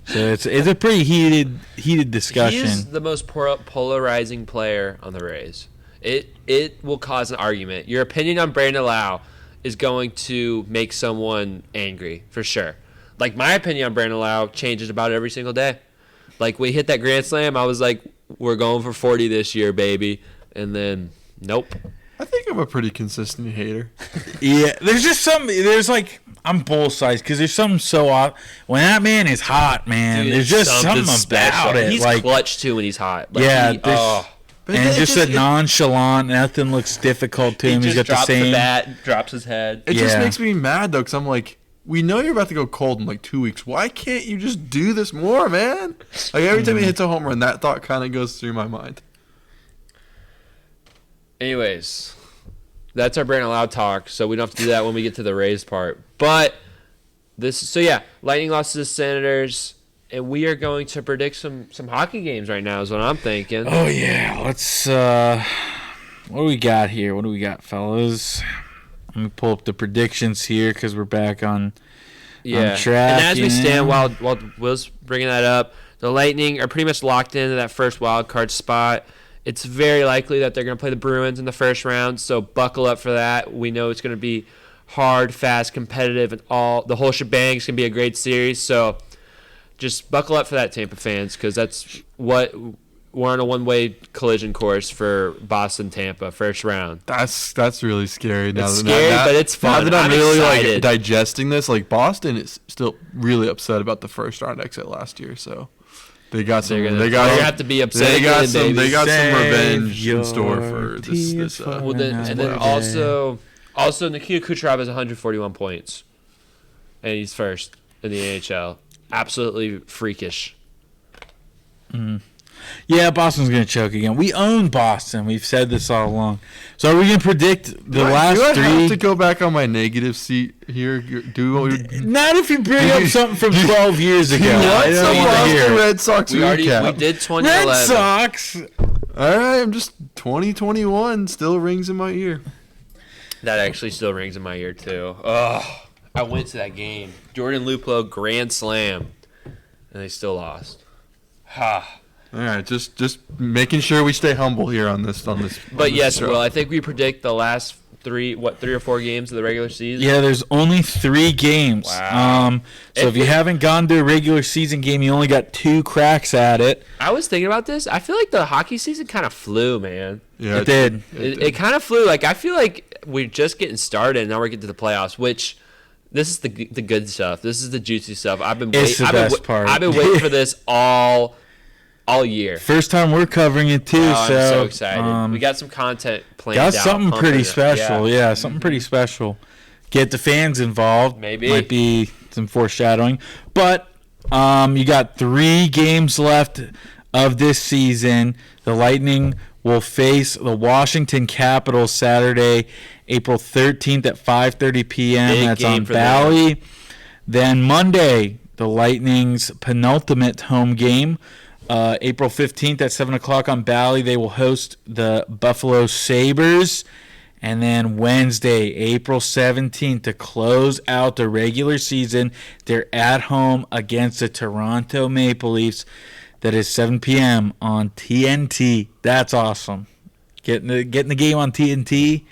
So it's a pretty heated discussion. He is the most polarizing player on the Rays. It will cause an argument. Your opinion on Brandon Lau is going to make someone angry, for sure. Like, my opinion on Brandon Lau changes about every single day. Like, we hit that grand slam, I was like, we're going for 40 this year, baby. And then, nope. I think I'm a pretty consistent hater. Yeah, there's like, I'm both sides, because there's something so odd. When that man is hot, man, dude, there's just something about it. He's like, clutch, too, when he's hot. Like, yeah, and just a nonchalant, nothing looks difficult to him. He's got the same. He just drops the bat, drops his head. It just makes me mad, though, because I'm like, we know you're about to go cold in like 2 weeks. Why can't you just do this more, man? Like, every time he hits a home run, that thought kind of goes through my mind. Anyways, That's our Brandon Loud talk, so we don't have to do that when we get to the Rays part. But Lightning lost to the Senators, and we are going to predict some hockey games right now is what I'm thinking. Oh, yeah. Let's, what do we got here? What do we got, fellas? Let me pull up the predictions here because we're back on track. And as we stand, while Will's bringing that up, the Lightning are pretty much locked into that first wild card spot. It's very likely that they're going to play the Bruins in the first round, so buckle up for that. We know it's going to be hard, fast, competitive, and the whole shebang is going to be a great series. So just buckle up for that, Tampa fans, because that's what we're on a one-way collision course for Boston-Tampa first round. That's really scary. It's scary, but it's fun. Now that I'm really excited. digesting this, Boston is still really upset about the first round exit last year, so. They're gonna have to be upset. They got some revenge in store for this. Also Nikita Kucherov has 141 points, and he's first in the NHL. Absolutely freakish. Mm. Yeah, Boston's going to choke again. We own Boston. We've said this all along. So are we going to predict the last three? Do I have to go back on my negative seat here? Not if you bring up something from 12 years ago. The Red Sox we did 2011. Red Sox. All right, I'm just 2021 still rings in my ear. That actually still rings in my ear, too. Oh, I went to that game. Jordan Luplow, grand slam, and they still lost. Ha. All right, just making sure we stay humble here on this. But yes, Will, I think we predict the last three or four games of the regular season. Yeah, there's only 3 games. Wow. So if you haven't gone to a regular season game, you only got 2 cracks at it. I was thinking about this. I feel like the hockey season kind of flew, man. Yeah, it did. It kind of flew. I feel like we're just getting started, and now we're getting to the playoffs, which. This is the good stuff. This is the juicy stuff. I've been waiting for this all year. First time we're covering it too. I'm so excited. We got some content planned out. Got something pretty special. Yeah, something pretty special. Get the fans involved. Maybe. Might be some foreshadowing. But you got 3 games left of this season. The Lightning will face the Washington Capitals Saturday, April 13th at 5:30 p.m. That's on Bally. Then Monday, the Lightning's penultimate home game, April 15th at 7 o'clock on Bally. They will host the Buffalo Sabres. And then Wednesday, April 17th, to close out the regular season, they're at home against the Toronto Maple Leafs. That is 7 p.m. on TNT. That's awesome. Getting the game on TNT.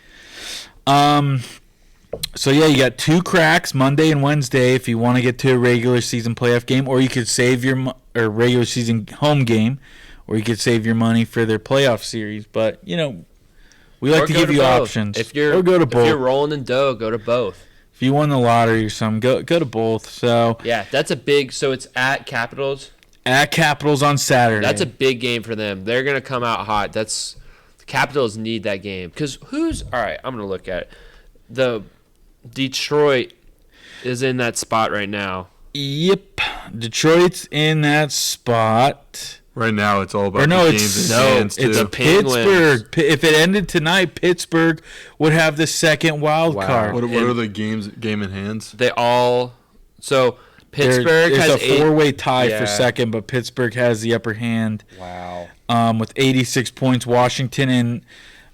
So, yeah, you got 2 cracks, Monday and Wednesday, if you want to get to a regular season playoff game. Or you could save your regular season home game. Or you could save your money for their playoff series. But, we like to give you options. Or go to both. If you're rolling in dough, go to both. If you won the lottery or something, go to both. So yeah, that's a big – so it's at Capitals. At Capitals on Saturday. That's a big game for them. They're going to come out hot. The Capitals need that game. Because all right, I'm going to look at it. The Detroit is in that spot right now. Yep. Detroit's in that spot. Right now it's all about the games in hands, too. It's Pittsburgh. If it ended tonight, Pittsburgh would have the second wild card. What are the game in hands? They all – so – Pittsburgh has a 4-way tie for second, but Pittsburgh has the upper hand. Wow. With 86 points. Washington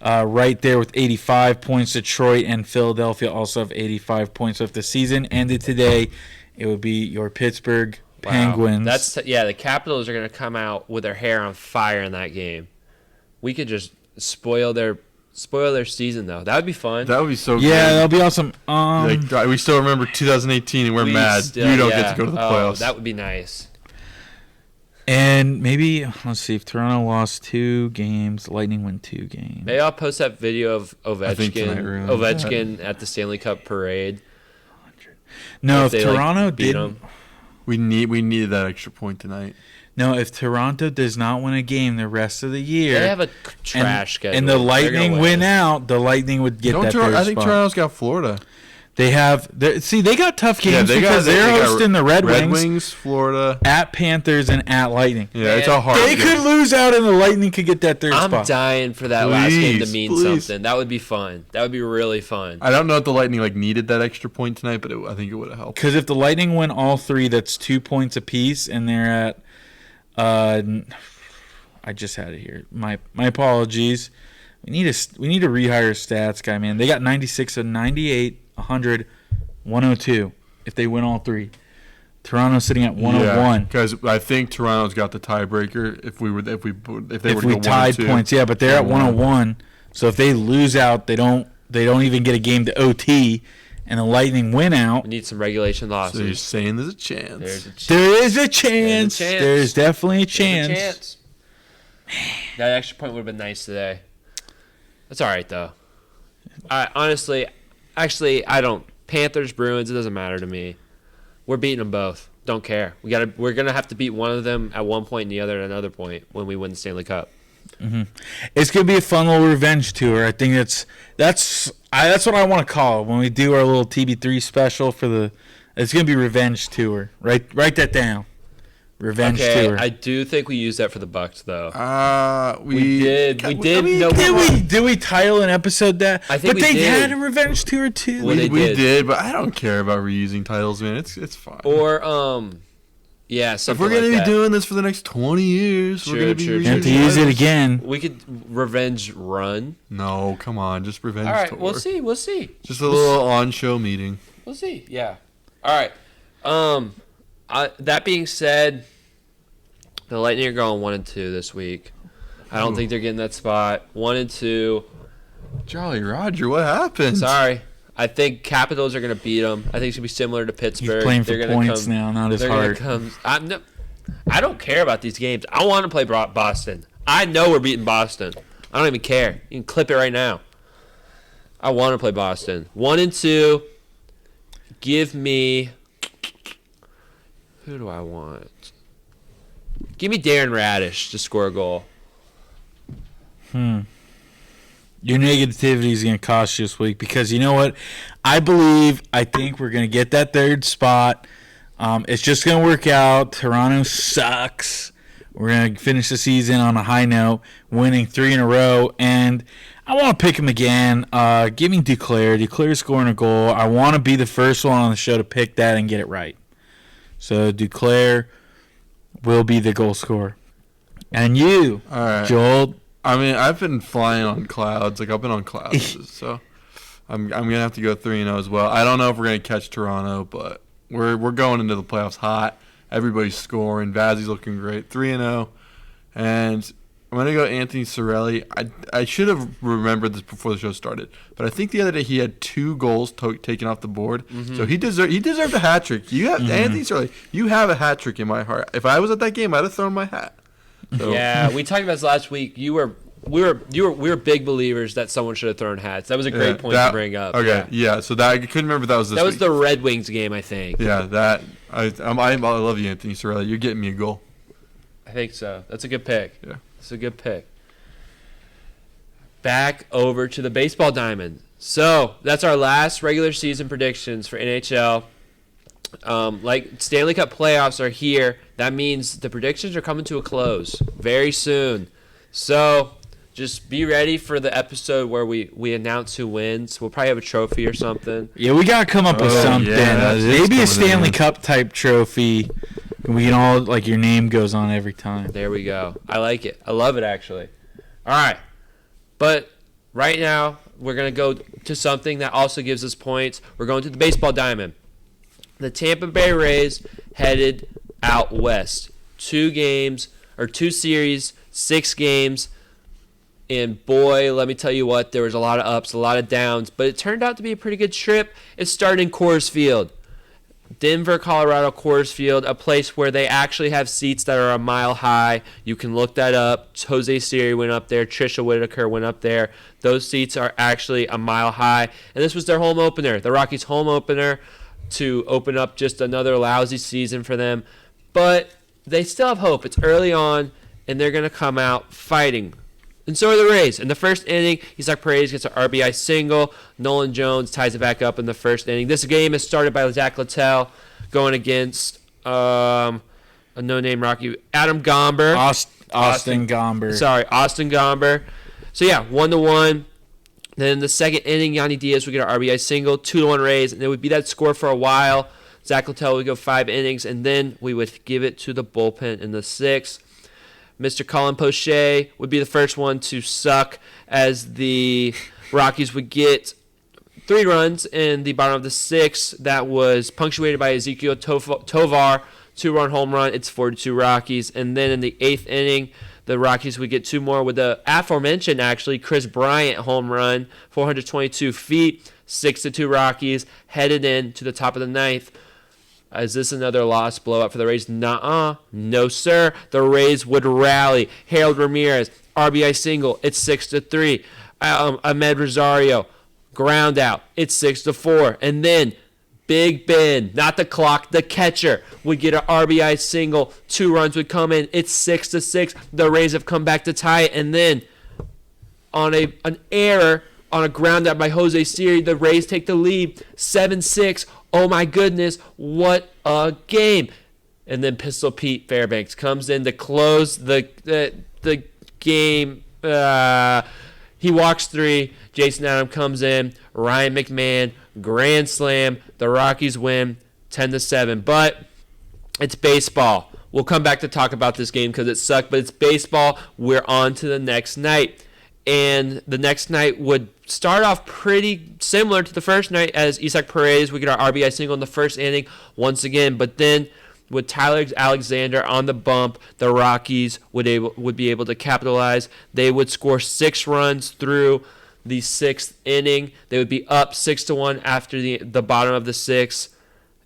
right there with 85 points. Detroit and Philadelphia also have 85 points. So if the season ended today, it would be your Pittsburgh Penguins. The Capitals are going to come out with their hair on fire in that game. We could just spoil their season, though. That would be fun. That would be so good. Yeah, that would be awesome. We still remember 2018, and we're mad. You don't get to go to the playoffs. That would be nice. And maybe, let's see, if Toronto lost 2 games, Lightning win 2 games. Maybe I'll post that video of Ovechkin at the Stanley Cup parade. No, if Toronto didn't. We needed that extra point tonight. No, if Toronto does not win a game the rest of the year, they have a trash schedule, and the Lightning win out, the Lightning would get that third spot. I think Toronto's got Florida. They got tough games because they're hosting the Red Wings, Florida, at Panthers, and at Lightning. Yeah, it's a hard They game. could lose out, and the Lightning could get that third spot. I'm dying for that last game to mean something. That would be fun. That would be really fun. I don't know if the Lightning needed that extra point tonight, but I think it would have helped. Because if the Lightning win all three, that's 2 points apiece, and they're at. I just had it here. My apologies. We need to rehire a stats guy, man. They got 96 and 98, 100, 102 if they win all three. Toronto's sitting at 101. Because I think Toronto's got the tiebreaker if they were to go tied 1-2. points, yeah, but they're at 101. So if they lose out, they don't even get a game to OT, and the Lightning win out. We need some regulation losses. So you're saying there's a chance? There is a chance. There's definitely a chance. That extra point would have been nice today. That's all right though. Honestly, I don't. Panthers, Bruins, it doesn't matter to me. We're beating them both. Don't care. We're gonna have to beat one of them at one point and the other at another point when we win the Stanley Cup. Mm-hmm. It's gonna be a fun little revenge tour. I think that's what I want to call it when we do our little TB3 special for the. It's gonna be revenge tour. Write that down. Revenge tour. I do think we used that for the Bucks though. We did. Did we title an episode that? I think but they had a revenge tour too. We did, but I don't care about reusing titles, man. It's fine. Or yeah, something if we're gonna like be that. doing this for the next 20 years, we're gonna be have to use it again. We could revenge run. No, come on, just revenge. All right, tour. we'll see. Just a little on-show meeting. We'll see. Yeah. All right. That being said, the Lightning are going 1-2 this week. I don't think they're getting that spot. 1-2. Jolly Roger, what happened? Sorry. I think Capitals are going to beat them. I think it's going to be similar to Pittsburgh. He's playing for points now, not his heart. I don't care about these games. I want to play Boston. I know we're beating Boston. I don't even care. You can clip it right now. I want to play Boston. 1-2. Give me... Who do I want? Give me Darren Radish to score a goal. Your negativity is going to cost you this week because you know what? I think we're going to get that third spot. It's just going to work out. Toronto sucks. We're going to finish the season on a high note, winning 3 in a row. And I want to pick him again. Give me Duclair. Duclair scoring a goal. I want to be the first one on the show to pick that and get it right. So Duclair will be the goal scorer. And you, all right. Joel. I mean, I've been flying on clouds. I've been on clouds. So I'm going to have to go 3-0 as well. I don't know if we're going to catch Toronto, but we're going into the playoffs hot. Everybody's scoring. Vazzy's looking great. 3-0. And I'm going to go Anthony Cirelli. I should have remembered this before the show started, but I think the other day he had 2 goals taken off the board. Mm-hmm. So he deserved a hat trick. You have Anthony Cirelli. You have a hat trick in my heart. If I was at that game, I'd have thrown my hat. So. Yeah, we talked about this last week. We were big believers that someone should have thrown hats. That was a great point to bring up. Okay, yeah. So I couldn't remember if that was this. That was week. the Red Wings game, I think. Yeah, I love you, Anthony Cirelli. You're getting me a goal. I think so. That's a good pick. Yeah, it's a good pick. Back over to the baseball diamond. So that's our last regular season predictions for NHL. Like Stanley Cup playoffs are here. That means the predictions are coming to a close very soon. So just be ready for the episode where we announce who wins. We'll probably have a trophy or something. Yeah, we got to come up with something. Yeah, maybe a Stanley Cup type trophy. We can all, like, your name goes on every time. There we go. I like it. I love it, actually. All right. But right now, we're going to go to something that also gives us points. We're going to the baseball diamond. The Tampa Bay Rays headed out west. 2 series, 6 games. And boy, let me tell you what, there was a lot of ups, a lot of downs. But it turned out to be a pretty good trip. It started in Coors Field. Denver, Colorado, Coors Field, a place where they actually have seats that are a mile high. You can look that up. Jose Siri went up there. Trisha Whitaker went up there. Those seats are actually a mile high. And this was their home opener, the Rockies' home opener, to open up just another lousy season for them. But they still have hope. It's early on, and they're going to come out fighting. And so are the Rays. In the first inning, Isaac Paredes gets an RBI single. Nolan Jones ties it back up in the first inning. This game is started by Zach Littell going against a no-name Rocky, Adam Gomber. Austin Gomber. Sorry, Austin Gomber. So, 1-1. Then in the second inning, Yanni Diaz would get an RBI single, 2-1 Rays, and it would be that score for a while. Zach Littell would go 5 innings, and then we would give it to the bullpen in the sixth. Mr. Colin Poche would be the first one to suck as the Rockies would get 3 runs in the bottom of the sixth. That was punctuated by Ezekiel Tovar, 2-run home run. It's 4-2 Rockies. And then in the 8th inning, the Rockies would get 2 more with the aforementioned, actually, Chris Bryant home run, 422 feet, 6-2 Rockies, headed in to the top of the 9th. Is this another loss blowout for the Rays? Nuh-uh. No, sir. The Rays would rally. Harold Ramirez, RBI single. It's 6-3. Ahmed Rosario, ground out. It's 6-4. And then Big Ben, not the clock, the catcher, would get an RBI single. 2 runs would come in. It's 6-6. The Rays have come back to tie it. And then on an error, on a ground out by Jose Siri, the Rays take the lead. 7-6. Oh my goodness, what a game. And then Pistol Pete Fairbanks comes in to close the game. He walks 3. Jason Adam comes in. Ryan McMahon, grand slam. The Rockies win 10-7. But it's baseball. We'll come back to talk about this game because it sucked, but it's baseball. We're on to the next night. And the next night would start off pretty similar to the first night as Isaac Paredes would get our RBI single in the first inning once again. But then with Tyler Alexander on the bump, the Rockies would be able to capitalize. They would score 6 runs through the 6th inning. They would be up 6-1 after the bottom of the 6th.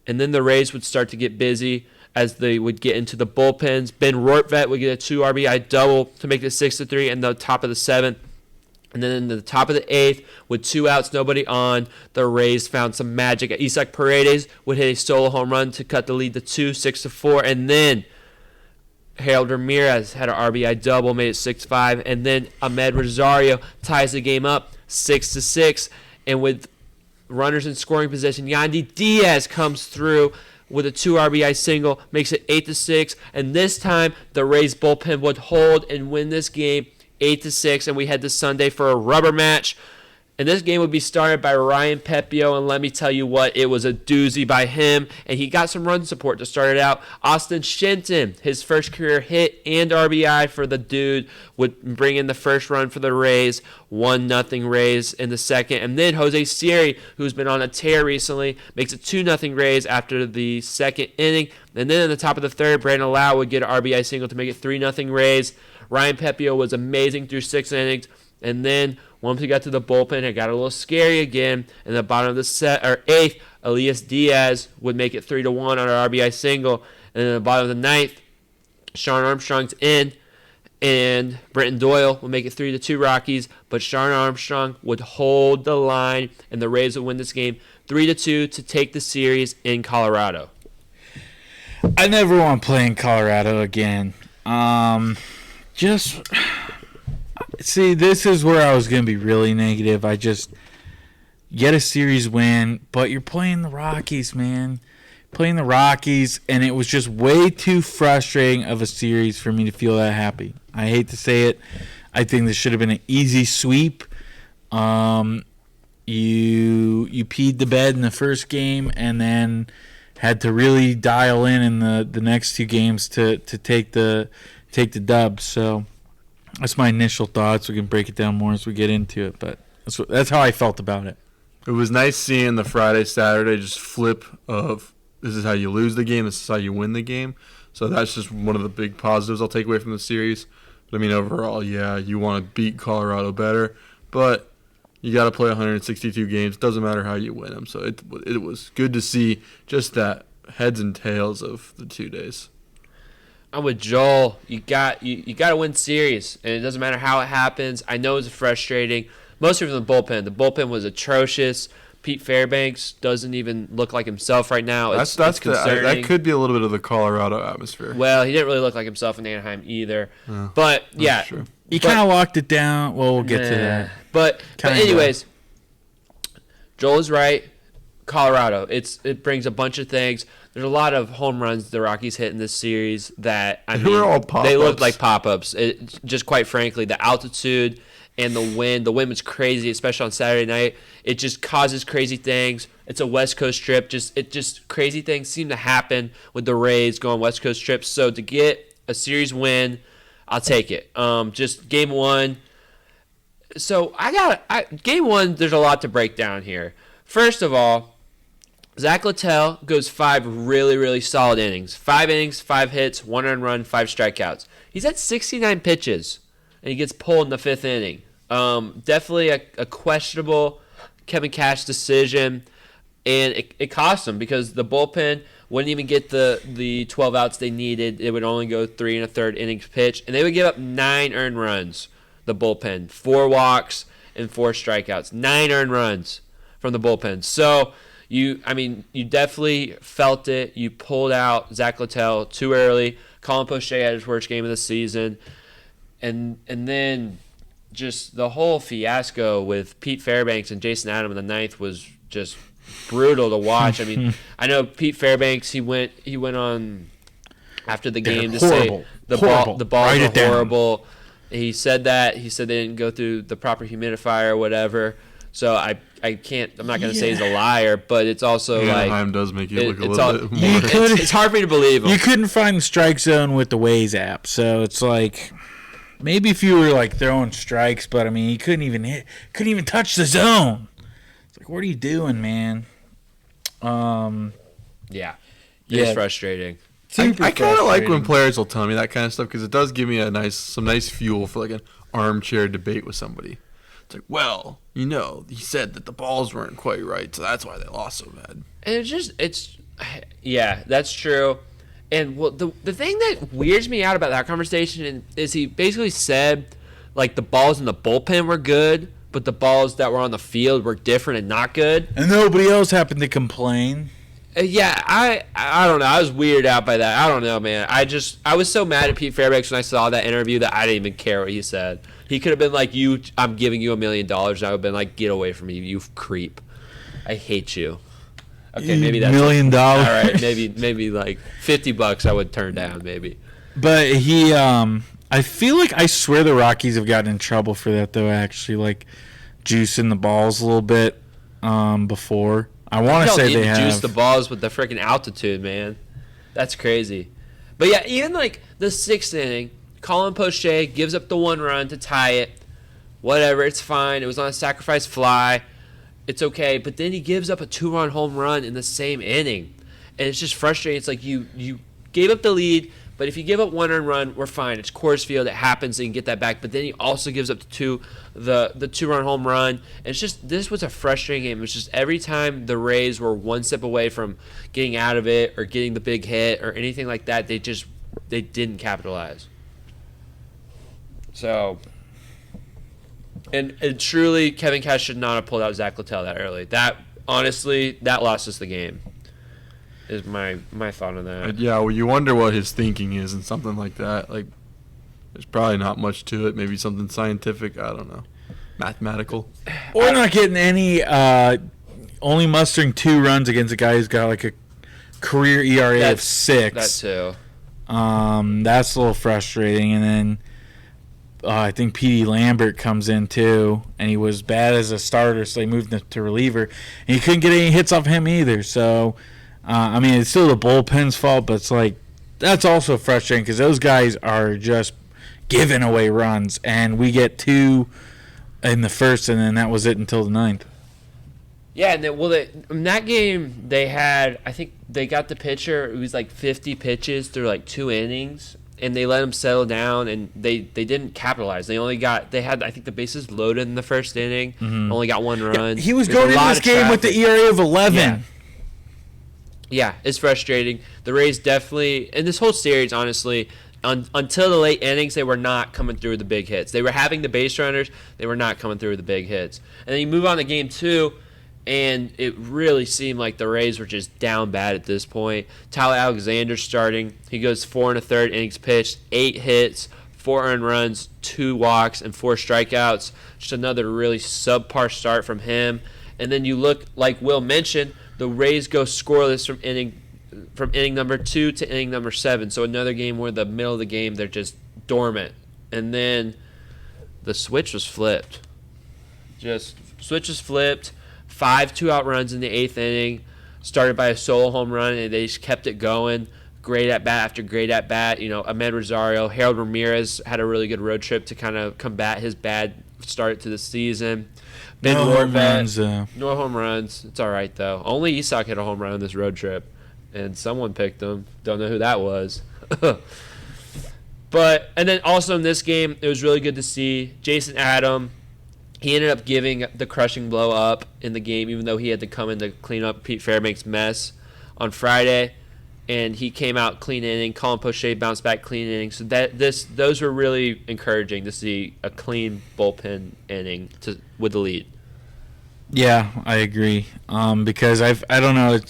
And then the Rays would start to get busy as they would get into the bullpens. Ben Rortvedt would get a 2 RBI double to make it 6-3 in the top of the 7th. And then in the top of the 8th, with 2 outs, nobody on, the Rays found some magic. Isaac Paredes would hit a solo home run to cut the lead to 2, 6-4. And then Harold Ramirez had an RBI double, made it 6-5. And then Ahmed Rosario ties the game up 6-6. And with runners in scoring position, Yandy Diaz comes through with a 2 RBI single, makes it 8-6. And this time, the Rays bullpen would hold and win this game 8-6, and we head to Sunday for a rubber match. And this game would be started by Ryan Pepio, and let me tell you what, it was a doozy by him, and he got some run support to start it out. Austin Shenton, his first career hit and RBI for the dude, would bring in the first run for the Rays, 1-0 Rays in the second. And then Jose Siri, who's been on a tear recently, makes it 2-0 Rays after the second inning. And then in the top of the third, Brandon Lau would get an RBI single to make it 3-0 Rays. Ryan Pepio was amazing through 6 innings, and then once we got to the bullpen, it got a little scary again. In the bottom of the 8th, Elias Diaz would make it 3-1 on an RBI single, and in the bottom of the 9th, Sean Armstrong's in, and Brenton Doyle would make it 3-2 Rockies, but Sean Armstrong would hold the line, and the Rays would win this game 3-2 to take the series in Colorado. I never want to play in Colorado again. See, this is where I was going to be really negative. I just get a series win, but you're playing the Rockies, man. Playing the Rockies, and it was just way too frustrating of a series for me to feel that happy. I hate to say it. I think this should have been an easy sweep. You peed the bed in the first game and then had to really dial in the next 2 games to take the dub. So that's my initial thoughts. We can break it down more as we get into it, but that's how I felt about it. It was nice seeing the Friday, Saturday just flip of this is how you lose the game, this is how you win the game. So that's just one of the big positives I'll take away from the series. But I mean, overall, yeah, you want to beat Colorado better, but you got to play 162 games. Doesn't matter how you win them. So it was good to see just that heads and tails of the 2 days. I'm with Joel. You got to win series, and it doesn't matter how it happens. I know it's frustrating, mostly from the bullpen. The bullpen was atrocious. Pete Fairbanks doesn't even look like himself right now. It's concerning. That could be a little bit of the Colorado atmosphere. Well, he didn't really look like himself in Anaheim either. But yeah, He kind of locked it down. Well, we'll get to that. But anyways, Joel's right. Colorado, it brings a bunch of things. There's a lot of home runs the Rockies hit in this series that they look like pop-ups. Just quite frankly, the altitude and the wind was crazy, especially on Saturday night. It just causes crazy things. It's a West Coast trip. Just crazy things seem to happen with the Rays going West Coast trips. So to get a series win, I'll take it. Just game one. So game one. There's a lot to break down here. First of all, Zach Littell goes 5 really, really solid innings. 5 innings, 5 hits, 1 earned run, 5 strikeouts. He's at 69 pitches, and he gets pulled in the 5th inning. Definitely a questionable Kevin Cash decision, and it cost him because the bullpen wouldn't even get the 12 outs they needed. It would only go 3 1/3 innings pitch, and they would give up 9 earned runs, the bullpen. 4 walks and 4 strikeouts. 9 earned runs from the bullpen. So you definitely felt it. You pulled out Zach Littell too early. Colin Poche had his worst game of the season. And then just the whole fiasco with Pete Fairbanks and Jason Adam in the 9th was just brutal to watch. I mean, I know Pete Fairbanks, he went on after the game to say the balls were horrible. He said they didn't go through the proper humidifier or whatever. So I'm not going to say he's a liar, but it's also Anaheim does make you look a little bit more. It's hard for me to believe him. You couldn't find the strike zone with the Waze app, so it's like maybe if you were like throwing strikes, but I mean he couldn't even touch the zone. It's like, what are you doing, man? It's frustrating. I kind of like when players will tell me that kind of stuff because it does give me some nice fuel for like an armchair debate with somebody. It's like, well, he said that the balls weren't quite right, so that's why they lost so bad. And that's true. And the thing that weirds me out about that conversation is he basically said, like, the balls in the bullpen were good, but the balls that were on the field were different and not good. And nobody else happened to complain. I don't know. I was weirded out by that. I don't know, man. I was so mad at Pete Fairbanks when I saw that interview that I didn't even care what he said. He could have been like, I'm giving you $1 million. And I would have been like, get away from me, you creep. I hate you. Okay, maybe that's $1 million. All right, maybe like $50 I would turn down, maybe. But he, I feel like I swear the Rockies have gotten in trouble for that though. Actually, like juicing the balls a little bit before. I want to say they have juice the balls with the freaking altitude, man. That's crazy. But yeah, even like the 6th inning, Colin Poche gives up the 1 run to tie it. Whatever, it's fine. It was on a sacrifice fly. It's okay. But then he gives up a 2-run home run in the same inning. And it's just frustrating. It's like you gave up the lead, but if you give up 1 earned run, we're fine. It's Coors Field. It happens. So you can get that back. But then he also gives up the 2-run home run. And it's just, this was a frustrating game. It was just every time the Rays were one step away from getting out of it or getting the big hit or anything like that, they didn't capitalize. So, and truly, Kevin Cash should not have pulled out Zach Littell that early. That, honestly, that lost us the game, is my thought on that. Yeah, well, you wonder what his thinking is and something like that. Like, there's probably not much to it. Maybe something scientific. I don't know. Mathematical. Or not getting any, only mustering 2 runs against a guy who's got like a career ERA of 6. That too. That's a little frustrating. And then I think P.D. Lambert comes in too, and he was bad as a starter, so they moved him to reliever. And he couldn't get any hits off him either. So, I mean, it's still the bullpen's fault, but it's like that's also frustrating because those guys are just giving away runs, and we get 2 in the 1st, and then that was it until the 9th. Yeah, and in that game they had, I think they got the pitcher. It was like 50 pitches through like 2 innings, and they let him settle down, and they didn't capitalize. They had I think the bases loaded in the 1st inning. Mm-hmm. Only got 1 run. Yeah, he was going into this game with the ERA of 11. Yeah, it's frustrating. The Rays definitely, in this whole series, honestly, until the late innings, they were not coming through with the big hits. They were having the base runners. They were not coming through with the big hits. And then you move on to game 2, and it really seemed like the Rays were just down bad at this point. Tyler Alexander's starting. He goes 4 1/3 innings pitched, 8 hits, 4 earned runs, 2 walks, and 4 strikeouts. Just another really subpar start from him. And then you look, like Will mentioned, the Rays go scoreless from inning number 2 to inning number 7. So another game where the middle of the game they're just dormant. And then the switch was flipped. Switch was flipped. 5 2-out runs in the 8th inning. Started by a solo home run, and they just kept it going. Great at bat after great at bat. Ahmed Rosario, Harold Ramirez had a really good road trip to kind of combat his bad start to the season. No home runs. No home runs. It's all right though. Only Isak hit a home run on this road trip, and someone picked him. Don't know who that was. And then also in this game, it was really good to see Jason Adam. He ended up giving the crushing blow up in the game, even though he had to come in to clean up Pete Fairbank's mess on Friday. And he came out clean inning. Colin Poche bounced back clean inning. So those were really encouraging to see a clean bullpen inning with the lead. Yeah, I agree. Because I don't know.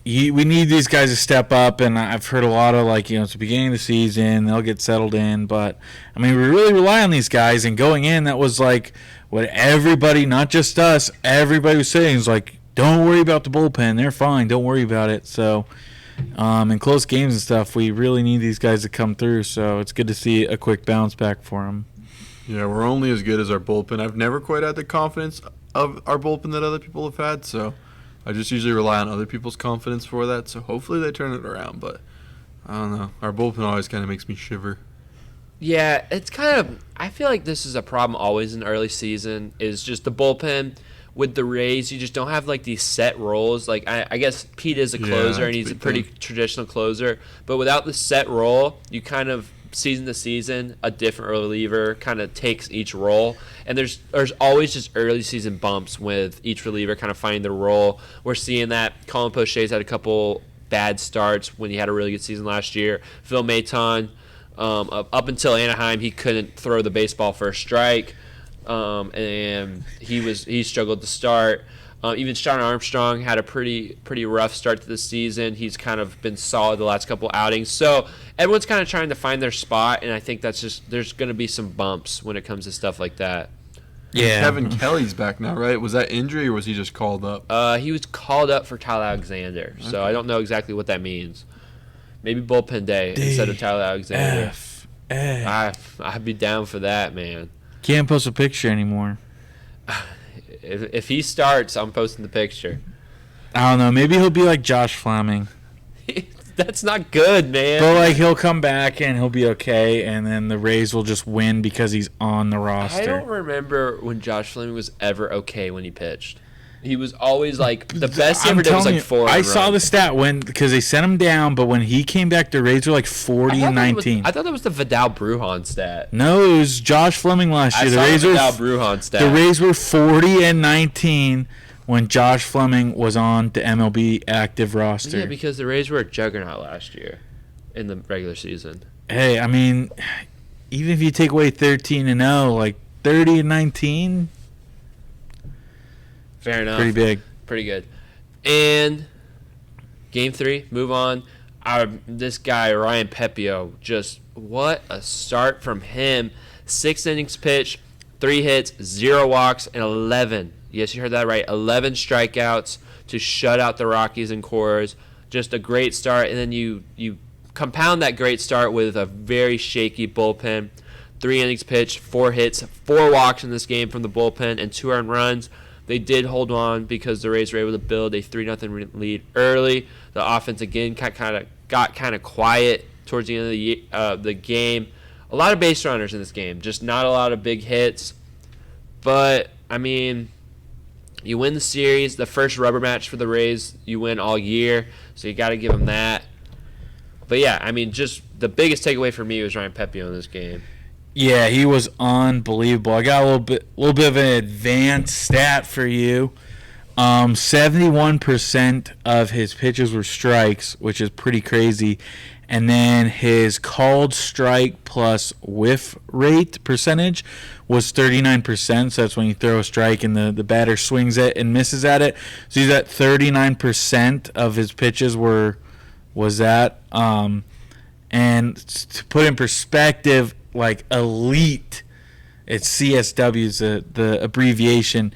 We need these guys to step up, and I've heard a lot of it's the beginning of the season, they'll get settled in. But I mean, we really rely on these guys. And going in, that was like what everybody, not just us, everybody was saying is like, don't worry about the bullpen. They're fine. Don't worry about it. So. In close games and stuff, we really need these guys to come through, so it's good to see a quick bounce back for them. Yeah, we're only as good as our bullpen. I've never quite had the confidence of our bullpen that other people have had, so I just usually rely on other people's confidence for that, so hopefully they turn it around, but I don't know. Our bullpen always kind of makes me shiver. Yeah, it's kind of – I feel like this is a problem always in the early season is just the bullpen – with the Rays, you just don't have these set roles. I guess Pete is a closer and he's a pretty traditional closer, but without the set role, you kind of season to season a different reliever kind of takes each role, and there's always just early season bumps with each reliever kind of finding their role. We're seeing that Colin Poche's had a couple bad starts when he had a really good season last year. Phil Maton, up until Anaheim, he couldn't throw the baseball for a strike. And he struggled to start. Even Sean Armstrong had a pretty rough start to the season. He's kind of been solid the last couple outings. So everyone's kind of trying to find their spot, and I think that's just there's going to be some bumps when it comes to stuff like that. Yeah, Kevin Kelly's back now, right? Was that injury or was he just called up? He was called up for Tyler Alexander, so I don't know exactly what that means. Maybe bullpen day instead of Tyler Alexander. I'd be down for that, man. Can't post a picture anymore. If he starts, I'm posting the picture. I don't know. Maybe he'll be like Josh Fleming. That's not good, man. But he'll come back and he'll be okay, and then the Rays will just win because he's on the roster. I don't remember when Josh Fleming was ever okay when he pitched. He was always the best he ever did was 4. I saw the stat because they sent him down, but when he came back, the Rays were 40-19. I thought that was the Vidal Brujan stat. No, it was Josh Fleming last year. I saw the Vidal Brujan stat. The Rays were 40-19 when Josh Fleming was on the MLB active roster. Yeah, because the Rays were a juggernaut last year in the regular season. Hey, I mean, even if you take away 13-0, 30-19. Fair enough. Pretty big. Pretty good. And Game 3, move on. This guy, Ryan Pepio, just what a start from him. 6 innings pitched, 3 hits, 0 walks, and 11. Yes, you heard that right. 11 strikeouts to shut out the Rockies and Coors. Just a great start. And then you compound that great start with a very shaky bullpen. 3 innings pitched, 4 hits, 4 walks in this game from the bullpen, and 2 earned runs. They did hold on because the Rays were able to build a 3-0 lead early. The offense again got kind of quiet towards the end of the game. A lot of base runners in this game, just not a lot of big hits. But I mean, you win the series, the first rubber match for the Rays. You win all year, so you got to give them that. But yeah, I mean, just the biggest takeaway for me was Ryan Pepio in this game. Yeah, he was unbelievable. I got a little bit of an advanced stat for you. 71% of his pitches were strikes, which is pretty crazy. And then his called strike plus whiff rate percentage was 39%. So that's when you throw a strike and the batter swings it and misses at it. So he's at 39% of his pitches was that. And to put in perspective, like elite, it's CSW's the abbreviation.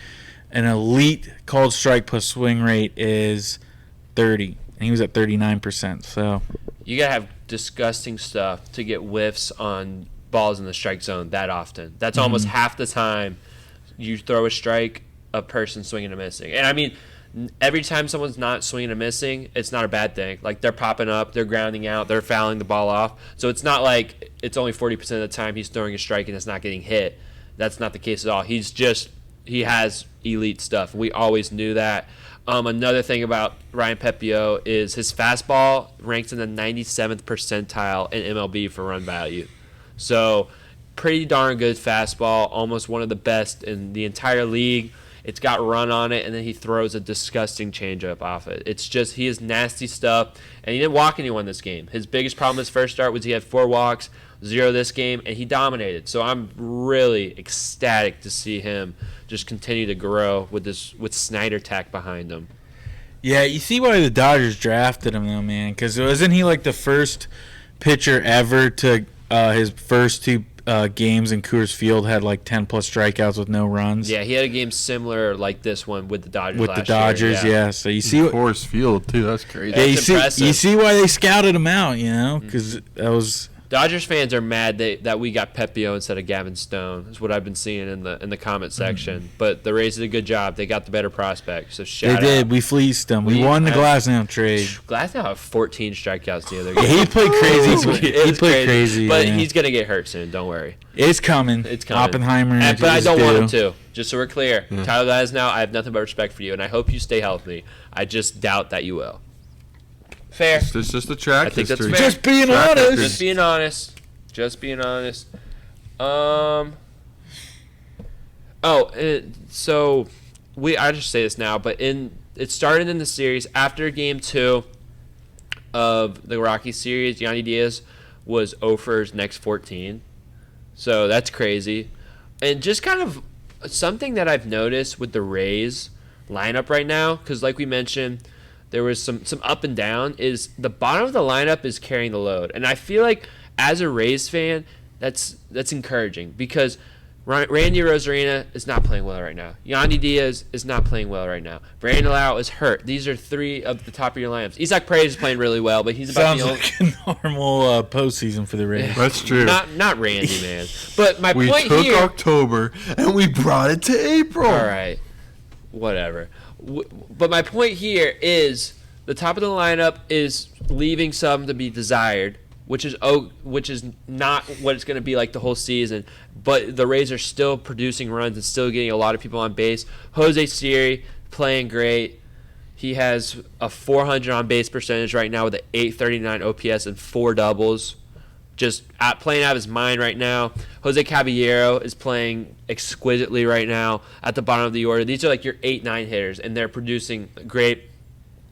An elite called strike plus swing rate is 30, and he was at 39%. So you gotta have disgusting stuff to get whiffs on balls in the strike zone that often. That's almost half the time you throw a strike, a person swinging and missing. And I mean, every time someone's not swinging and missing, it's not a bad thing. Like, they're popping up, they're grounding out, they're fouling the ball off. So it's not like it's only 40% of the time he's throwing a strike and it's not getting hit. That's not the case at all. He has elite stuff. We always knew that. Another thing about Ryan Pepiot is his fastball ranks in the 97th percentile in MLB for run value. So pretty darn good fastball, almost one of the best in the entire league. It's got run on it, and then he throws a disgusting changeup off it. It's just, he is nasty stuff, and he didn't walk anyone this game. His biggest problem his first start was he had 4 walks, 0 this game, and he dominated. So I'm really ecstatic to see him just continue to grow with Snyder Tech behind him. Yeah, you see why the Dodgers drafted him, though, man, because wasn't he like the first pitcher ever to his first 2 games in Coors Field had like 10 plus strikeouts with no runs. Yeah, he had a game similar like this one with the Dodgers. Yeah. So you see Coors Field too. That's crazy. Yeah, you see why they scouted him out, because that was. Dodgers fans are mad that we got Pepiot instead of Gavin Stone. Is what I've been seeing in the comment section. But the Rays did a good job. They got the better prospect. So shout out. They did. We fleeced them. We won the Glasnow trade. Glasnow had 14 strikeouts the other game. Yeah, he played crazy. He played crazy. But he's gonna get hurt soon. Don't worry. It's coming. Oppenheimer. But I don't want him to. Just so we're clear, Tyler Glasnow, I have nothing but respect for you, and I hope you stay healthy. I just doubt that you will. Fair. It's just a track. I think history. that's fair. Just being honest. Just being honest. So I just say this now, but it started in the series after Game 2 of the Rockies series. Yandy Diaz was 0 for his next 14, so that's crazy. And just kind of something that I've noticed with the Rays lineup right now, because like we mentioned, there was some up and down. Is the bottom of the lineup is carrying the load, and I feel like, as a Rays fan, that's encouraging, because Randy Rosarina is not playing well right now. Yandy Diaz is not playing well right now. Brandon Lau is hurt. These are 3 of the top of your lineups. Isaac Paredes is playing really well, but he's about like a normal postseason for the Rays. That's true. Not Randy, man. But my point here... We took October, and we brought it to April. All right. Whatever. But my point here is the top of the lineup is leaving some to be desired, which is not what it's going to be like the whole season. But the Rays are still producing runs and still getting a lot of people on base. Jose Siri playing great. He has a 400 on base percentage right now with an 839 OPS and 4 doubles. Just playing out of his mind right now. Jose Caballero is playing exquisitely right now at the bottom of the order. These are like your 8-9 hitters, and they're producing great.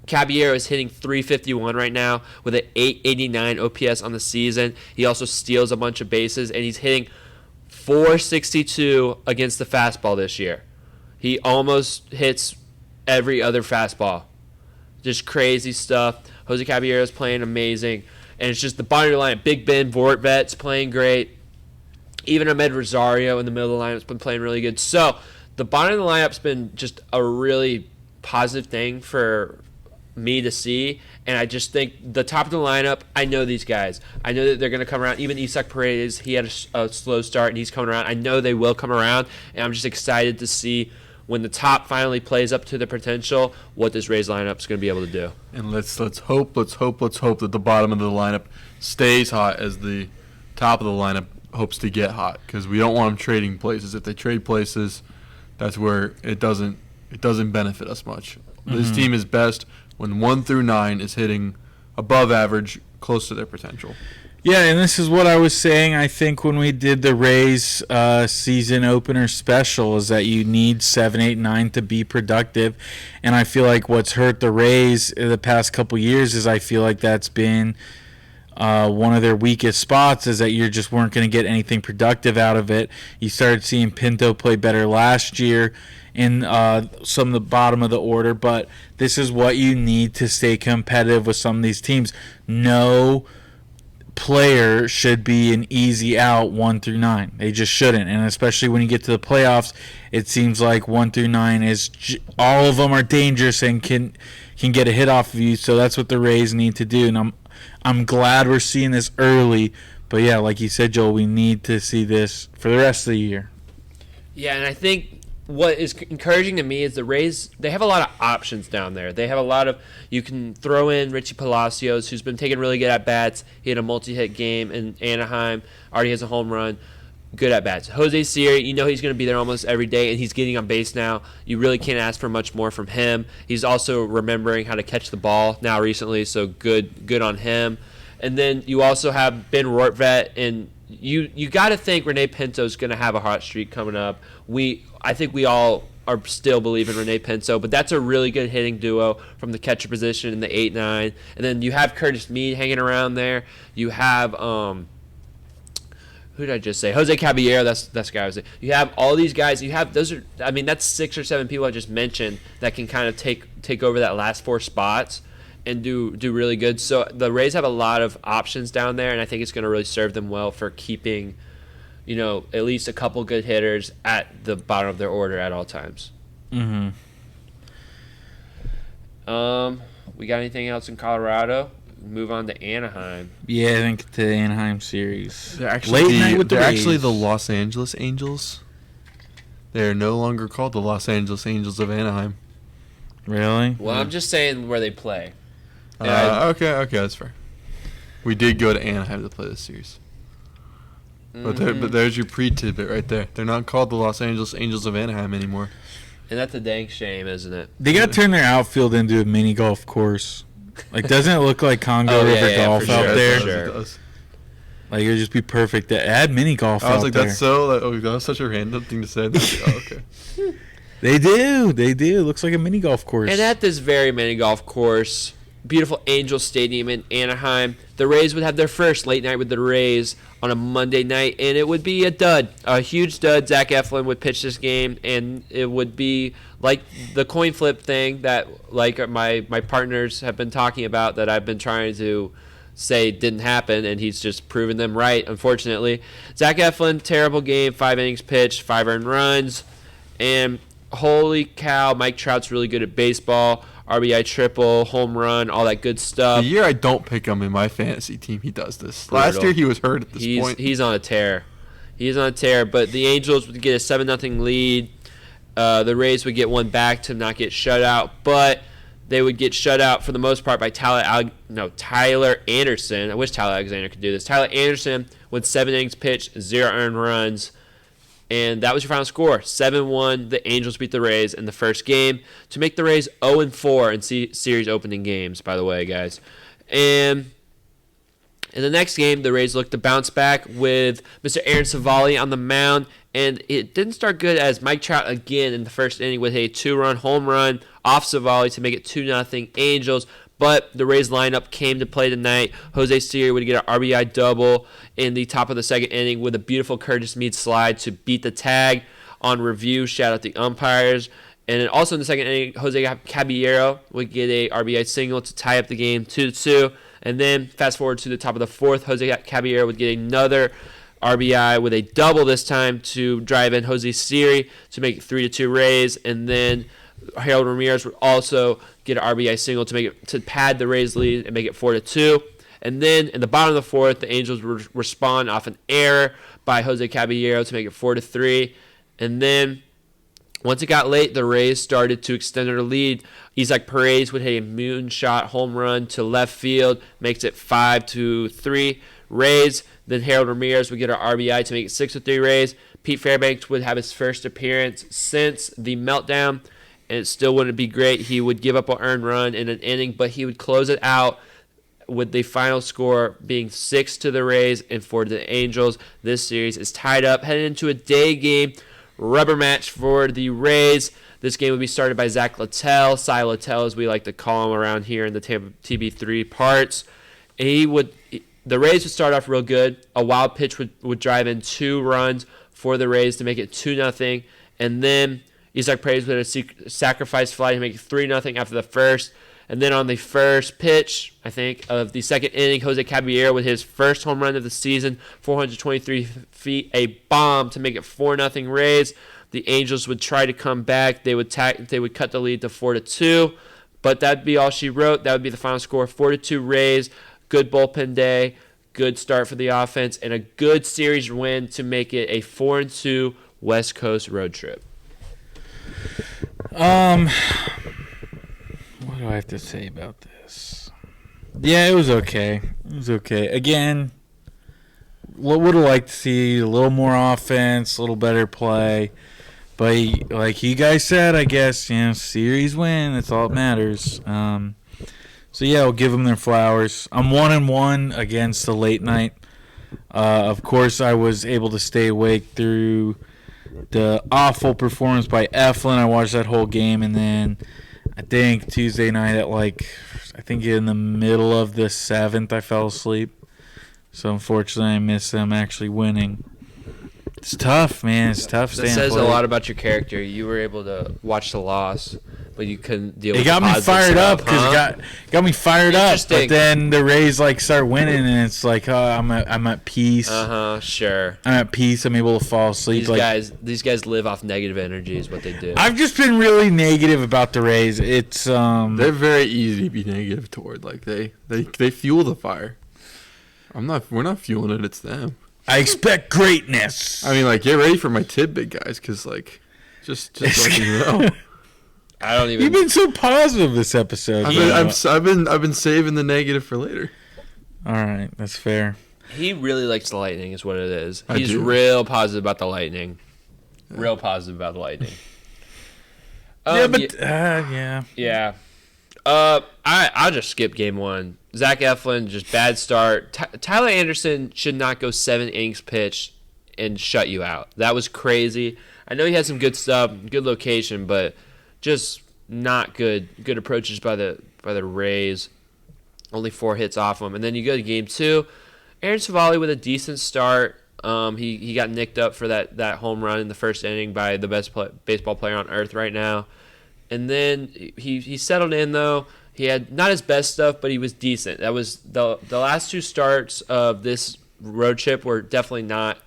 Caballero is hitting 351 right now with an 889 OPS on the season. He also steals a bunch of bases, and he's hitting 462 against the fastball this year. He almost hits every other fastball. Just crazy stuff. Jose Caballero is playing amazing. And it's just the bottom of your line. Big Ben Vortvet's playing great. Even Ahmed Rosario in the middle of the lineup's been playing really good. So the bottom of the lineup's been just a really positive thing for me to see. And I just think the top of the lineup, I know these guys. I know that they're going to come around. Even Isaac Paredes, he had a slow start, and he's coming around. I know they will come around, and I'm just excited to see when the top finally plays up to the potential, what this Rays lineup is going to be able to do. And let's hope that the bottom of the lineup stays hot as the top of the lineup hopes to get hot, because we don't want them trading places. If they trade places, that's where it doesn't benefit us much. Mm-hmm. This team is best when 1 through 9 is hitting above average, close to their potential. Yeah, and this is what I was saying, I think, when we did the Rays season opener special, is that you need 7, 8, 9 to be productive. And I feel like what's hurt the Rays in the past couple years is I feel like that's been one of their weakest spots, is that you just weren't going to get anything productive out of it. You started seeing Pinto play better last year in some of the bottom of the order, but this is what you need to stay competitive with some of these teams. No player should be an easy out 1 through 9. They just shouldn't, and especially when you get to the playoffs, it seems like 1 through 9 is all of them are dangerous and can get a hit off of you. So that's what the Rays need to do, and I'm glad we're seeing this early. But yeah, like you said, Joel, we need to see this for the rest of the year. Yeah, and I think what is encouraging to me is the Rays, they have a lot of options down there. They have a lot of, you can throw in Richie Palacios, who's been taking really good at-bats. He had a multi-hit game in Anaheim, already has a home run, good at-bats. Jose Siri, you know he's going to be there almost every day, and he's getting on base now. You really can't ask for much more from him. He's also remembering how to catch the ball now recently, so good on him. And then you also have Ben Rortvedt, and you got to think Rene Pinto's going to have a hot streak coming up. I think we all are still believing Rene Pinto, but that's a really good hitting duo from the catcher position in the 8-9. And then you have Curtis Mead hanging around there. You have who did I just say? Jose Caballero. That's the guy I was saying. You have all these guys. You have that's 6 or 7 people I just mentioned that can kind of take over that last 4 spots and do really good. So the Rays have a lot of options down there, and I think it's going to really serve them well for keeping, at least a couple good hitters at the bottom of their order at all times. Mm-hmm. We got anything else in Colorado? Move on to Anaheim. Yeah, I think to the Anaheim series. They're actually the Los Angeles Angels. They're no longer called the Los Angeles Angels of Anaheim. Really? Well, I'm just saying where they play. Okay, that's fair. We did go to Anaheim to play this series. But there's your pre-tidbit right there. They're not called the Los Angeles Angels of Anaheim anymore. And that's a dang shame, isn't it? They got to turn their outfield into a mini golf course. Like, doesn't it look like Congo River golf out there? Sure. It does. Like, it would just be perfect to add mini golf out there. I was like, that's such a random thing to say. Okay. They do. It looks like a mini golf course. And at this very mini golf course, beautiful Angel Stadium in Anaheim, the Rays would have their first late night with the Rays on a Monday night, and it would be a huge dud. Zach Eflin would pitch this game, and it would be like the coin flip thing that like my partners have been talking about that I've been trying to say didn't happen, and he's just proven them right, unfortunately. Zach Eflin, terrible game, 5 innings pitched, 5 earned runs, and holy cow, Mike Trout's really good at baseball. RBI triple, home run, all that good stuff. The year I don't pick him in my fantasy team, he does this. Last year he was hurt at this point. He's on a tear. But the Angels would get a 7-0 lead. The Rays would get one back to not get shut out, but they would get shut out for the most part by Tyler Anderson. I wish Tyler Alexander could do this. Tyler Anderson with 7 innings pitched, 0 earned runs. And that was your final score. 7-1, the Angels beat the Rays in the first game to make the Rays 0-4 in series opening games, by the way, guys. And in the next game, the Rays looked to bounce back with Mr. Aaron Savali on the mound. And it didn't start good as Mike Trout again in the first inning with a 2-run home run off Savali to make it 2-0 Angels. But the Rays lineup came to play tonight. Jose Siri would get an RBI double in the top of the second inning with a beautiful Curtis Mead slide to beat the tag on review. Shout out the umpires. And then also in the second inning, Jose Caballero would get a RBI single to tie up the game 2-2. And then fast forward to the top of the fourth, Jose Caballero would get another RBI with a double this time to drive in Jose Siri to make it 3-2 Rays. And then Harold Ramirez would also get an RBI single to pad the Rays' lead and make it 4-2. And then in the bottom of the fourth, the Angels would respond off an error by Jose Caballero to make it 4-3. And then once it got late, the Rays started to extend their lead. Isaac Paredes would hit a moonshot home run to left field, makes it 5-3 Rays. Then Harold Ramirez would get an RBI to make it 6-3 Rays. Pete Fairbanks would have his first appearance since the meltdown, and it still wouldn't be great. He would give up an earned run in an inning, but he would close it out with the final score being 6 to the Rays and 4 to the Angels. This series is tied up, heading into a day game rubber match for the Rays. This game would be started by Zach Littell, Cy Littell as we like to call him around here in the TB3 parts. The Rays would start off real good. A wild pitch would drive in 2 runs for the Rays to make it 2-0, and then Isaac Paredes would have a sacrifice fly to make it 3-0 after the first. And then on the first pitch, I think, of the second inning, Jose Caballero with his first home run of the season, 423 feet, a bomb to make it 4-0 Rays. The Angels would try to come back. They would cut the lead to 4-2, but that'd be all she wrote. That would be the final score, 4-2 Rays. Good bullpen day, good start for the offense, and a good series win to make it a 4-2 West Coast road trip. What do I have to say about this? Yeah, it was okay. Again, would have liked to see a little more offense, a little better play. But like you guys said, I guess, series win, that's all that matters. So yeah, we'll give them their flowers. I'm 1-1 against the late night. Of course, I was able to stay awake through the awful performance by Eflin. I watched that whole game, and then I think Tuesday night at in the middle of the 7th, I fell asleep. So unfortunately, I missed them actually winning. It's tough, man. It's tough. That says a lot about your character. You were able to watch the loss, but you couldn't deal with it. Got me fired up because got me fired up. But then the Rays start winning, and it's like, oh, I'm at peace. Sure. I'm at peace. I'm able to fall asleep. These guys live off negative energy, is what they do. I've just been really negative about the Rays. It's they're very easy to be negative toward. Like they fuel the fire. We're not fueling it. It's them. I expect greatness. I mean, get ready for my tidbit, guys, because just let you know. I don't even. You've been so positive this episode. I've been saving the negative for later. All right, that's fair. He really likes the Lightning, is what it is. He's real positive about the Lightning. Yeah. Real positive about the Lightning. Yeah. Yeah. I'll just skip game one. Zach Eflin, just bad start. Tyler Anderson should not go 7 innings pitched and shut you out. That was crazy. I know he had some good stuff, good location, but just not good. Good approaches by the Rays. Only 4 hits off him. And then you go to game 2. Aaron Savali with a decent start. He got nicked up for that home run in the first inning by the best baseball player on earth right now. And then he settled in, though. He had not his best stuff, but he was decent. That was the last 2 starts of this road trip were definitely not.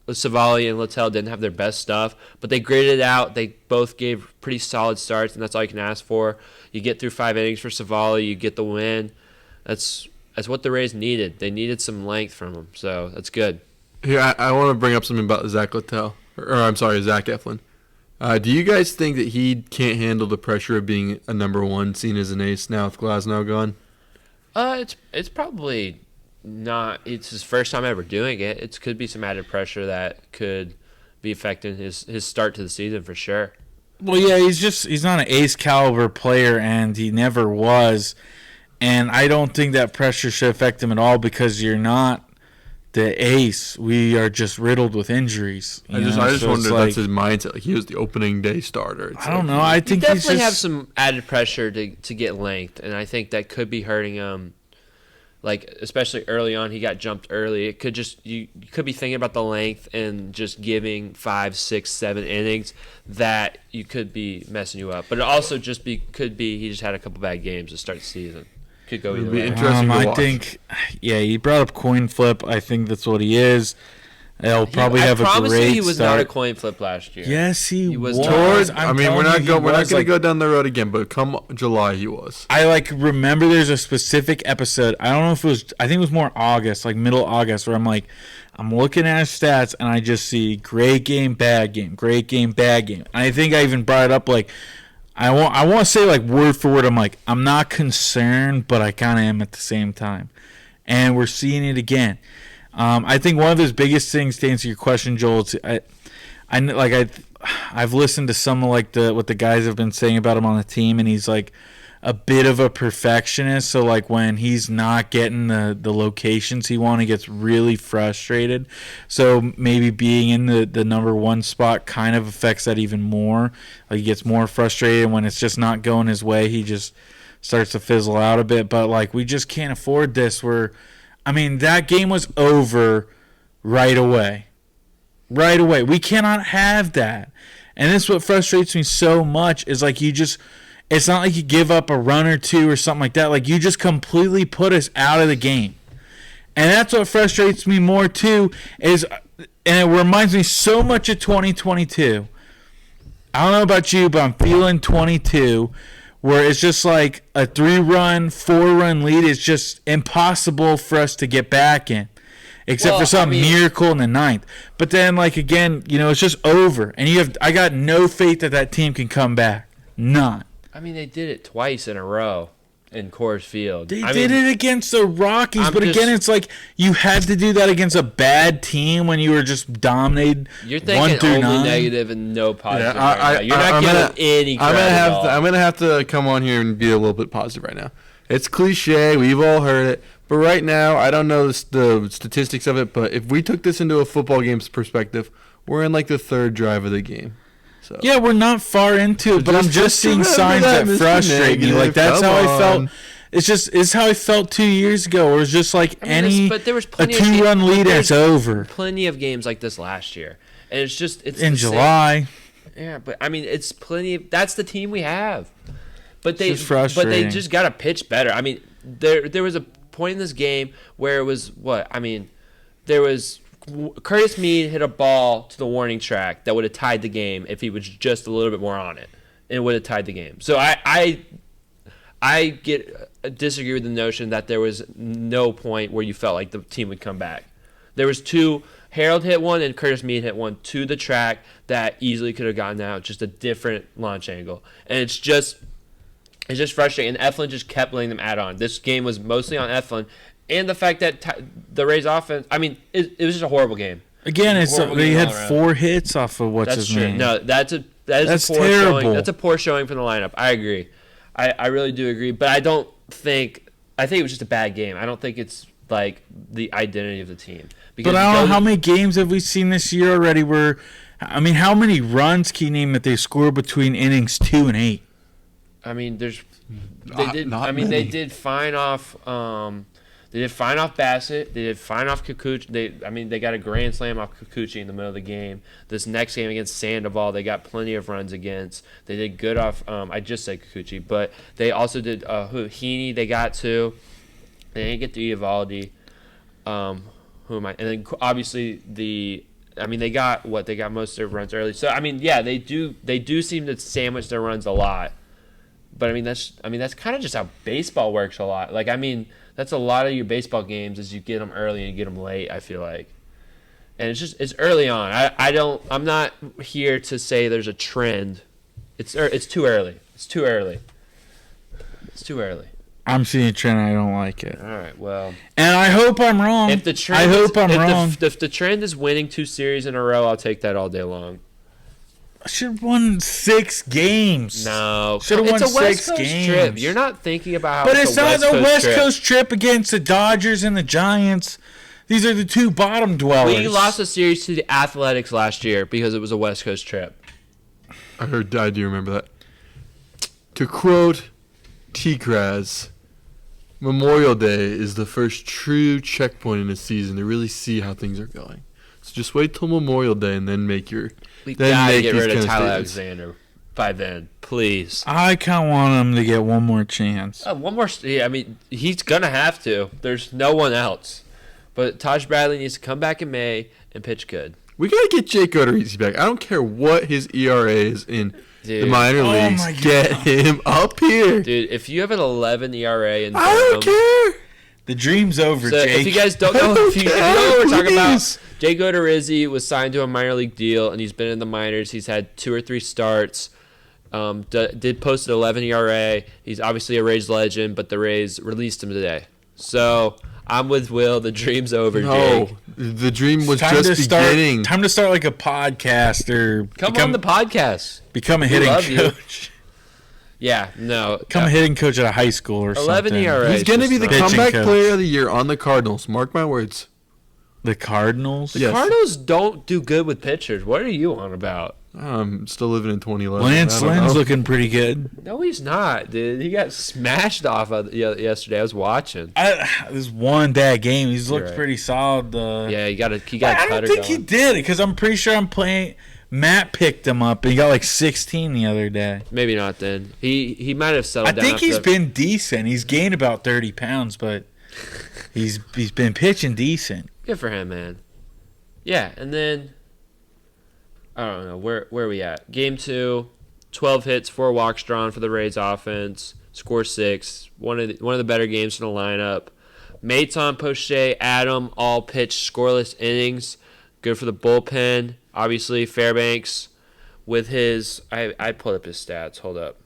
Savali and Littell didn't have their best stuff, but they graded it out. They both gave pretty solid starts, and that's all you can ask for. You get through 5 innings for Savali, you get the win. That's what the Rays needed. They needed some length from him, so that's good. Here, I want to bring up something about Zach Eflin. Do you guys think that he can't handle the pressure of being a number 1, seen as an ace now with Glasnow gone? It's probably not. It's his first time ever doing it. It could be some added pressure that could be affecting his start to the season for sure. Well, yeah, he's not an ace caliber player, and he never was. And I don't think that pressure should affect him at all because you're not the ace. We are just riddled with injuries. I just wonder if that's his mindset. He was the opening day starter. I don't know. I think he definitely have some added pressure to get length, and I think that could be hurting him. Especially early on, he got jumped early. It could you could be thinking about the length and just giving 5, 6, 7 innings that you could be messing you up. But it also could be he just had a couple bad games to start the season. Could go either way. Interesting to watch. I think, he brought up coin flip. I think that's what he is. He'll probably have a great start. I promise you he was not a coin flip last year. Yes, he was. We're not going to go down the road again, but come July, he was. I remember there's a specific episode. I don't know if it was. I think it was more August, middle August, where I'm looking at his stats and I just see great game, bad game, great game, bad game. And I think I even brought it up I want to say word for word. I'm not concerned, but I kind of am at the same time, and we're seeing it again. I think one of his biggest things, to answer your question, Joel, I've listened to some of what the guys have been saying about him on the team, and he's a bit of a perfectionist. So when he's not getting the locations he wants, he gets really frustrated. So maybe being in the number 1 spot kind of affects that even more. He gets more frustrated when it's just not going his way. He just starts to fizzle out a bit. But we just can't afford this. That game was over right away. Right away. We cannot have that. And this is what frustrates me so much is It's not like you give up a run or two or something like that. Like, you just completely put us out of the game. And that's what frustrates me more, too, and it reminds me so much of 2022. I don't know about you, but I'm feeling 22, where it's just like a 3-run, 4-run lead is just impossible for us to get back in, except for some miracle in the 9th. But then, like, again, it's just over. And I got no faith that team can come back. None. I mean, they did it twice in a row in Coors Field. They did it against the Rockies, but again, it's like you had to do that against a bad team when you were just dominated. You're thinking only 9. Negative and no positive. Yeah, you're not getting any credit. I'm gonna have to come on here and be a little bit positive right now. It's cliche, we've all heard it, but right now I don't know the statistics of it. But if we took this into a football game's perspective, we're in like the 3rd drive of the game. So. Yeah, we're not far into it, but I'm just seeing signs that frustrate me. Like, that's how I felt. It's how I felt 2 years ago, where it was just like a 2-run lead and it's over. Plenty of games like this last year, and it's in July. Yeah, but I mean, it's plenty. That's the team we have. But they just got to pitch better. I mean, there was a point in this game where it was Curtis Mead hit a ball to the warning track that would have tied the game if he was just a little bit more on it. It would have tied the game. So I disagree with the notion that there was no point where you felt like the team would come back. There was 2. Harold hit one and Curtis Mead hit one to the track that easily could have gotten out, just a different launch angle. And it's just frustrating. And Eflin just kept letting them add on. This game was mostly on Eflin. And the fact that the Rays offense, I mean, it was just a horrible game. Again, they had 4 hits off of what's his name. No, that's terrible. Showing. That's a poor showing from the lineup. I agree. I really do agree. But I think it was just a bad game. I don't think it's like the identity of the team. But I don't know how many games have we seen this year already where, I mean, how many runs can you name that they scored between innings 2 and 8? I mean, they did fine off. They did fine off Bassett. They did fine off Kikuchi. They got a grand slam off Kikuchi in the middle of the game. This next game against Sandoval, they got plenty of runs against. They did good off. I just said Kikuchi, but they also did Heaney. They got 2. They didn't get to Eovaldi. Who am I? And then obviously they got what? They got most of their runs early. So I mean, yeah, they do seem to sandwich their runs a lot. But that's kind of just how baseball works a lot. Like, I mean, that's a lot of your baseball games is you get them early and you get them late, I feel like. And it's early on. I'm not here to say there's a trend. It's too early. It's too early. I'm seeing a trend. I don't like it. All right, well. And I hope I'm wrong. If the trend is winning 2 series in a row, I'll take that all day long. I should have won 6 games. No. Should have won 6 games. Trip. You're not thinking about how But it's not the West Coast trip against the Dodgers and the Giants. These are the 2 bottom dwellers. We lost a series to the Athletics last year because it was a West Coast trip. I do remember that. To quote T-Kraz, Memorial Day is the first true checkpoint in the season to really see how things are going. So just wait till Memorial Day and then make your... We gotta get rid of Tyler Alexander by then, please. I kind of want him to get one more chance. One more. Yeah, I mean, he's gonna have to. There's no one else. But Taj Bradley needs to come back in May and pitch good. We gotta get Jake Odorizzi back. I don't care what his ERA is in the minor leagues. Get him up here, dude. If you have an 11 ERA in I don't care. The dream's over, Jake. If you guys don't know, if you know what we're talking about, Jake Odorizzi was signed to a minor league deal, and he's been in the minors. He's had 2 or 3 starts. Did post an 11 ERA. He's obviously a Rays legend, but the Rays released him today. So I'm with Will. The dream's over, Jake. No, the dream was just beginning. Time to start like a podcast or come on the podcast. Become a hitting coach. Yeah, no. Become a hitting coach at a high school or 11 something. ERA. He's going to be the comeback player of the year on the Cardinals. Mark my words. The Cardinals? The Cardinals don't do good with pitchers. What are you on about? I'm still living in 2011. Lance Lynn's looking pretty good. No, he's not, dude. He got smashed off yesterday. I was watching. This one bad game. He's looked pretty solid. Yeah, he got I don't think he did because I'm pretty sure I'm Matt picked him up, and he got like 16 the other day. Maybe not then. He might have settled down. I think he's been decent. He's gained about 30 pounds, but he's been pitching decent. Good for him, man. Yeah, and then I don't know where are we at? Game 2, 12 hits, 4 walks drawn for the Rays offense. Score 6. One of the better games in the lineup. Maton, Poche, Adam all pitched scoreless innings. Good for the bullpen. Obviously, Fairbanks with his I pulled up his stats. Hold up.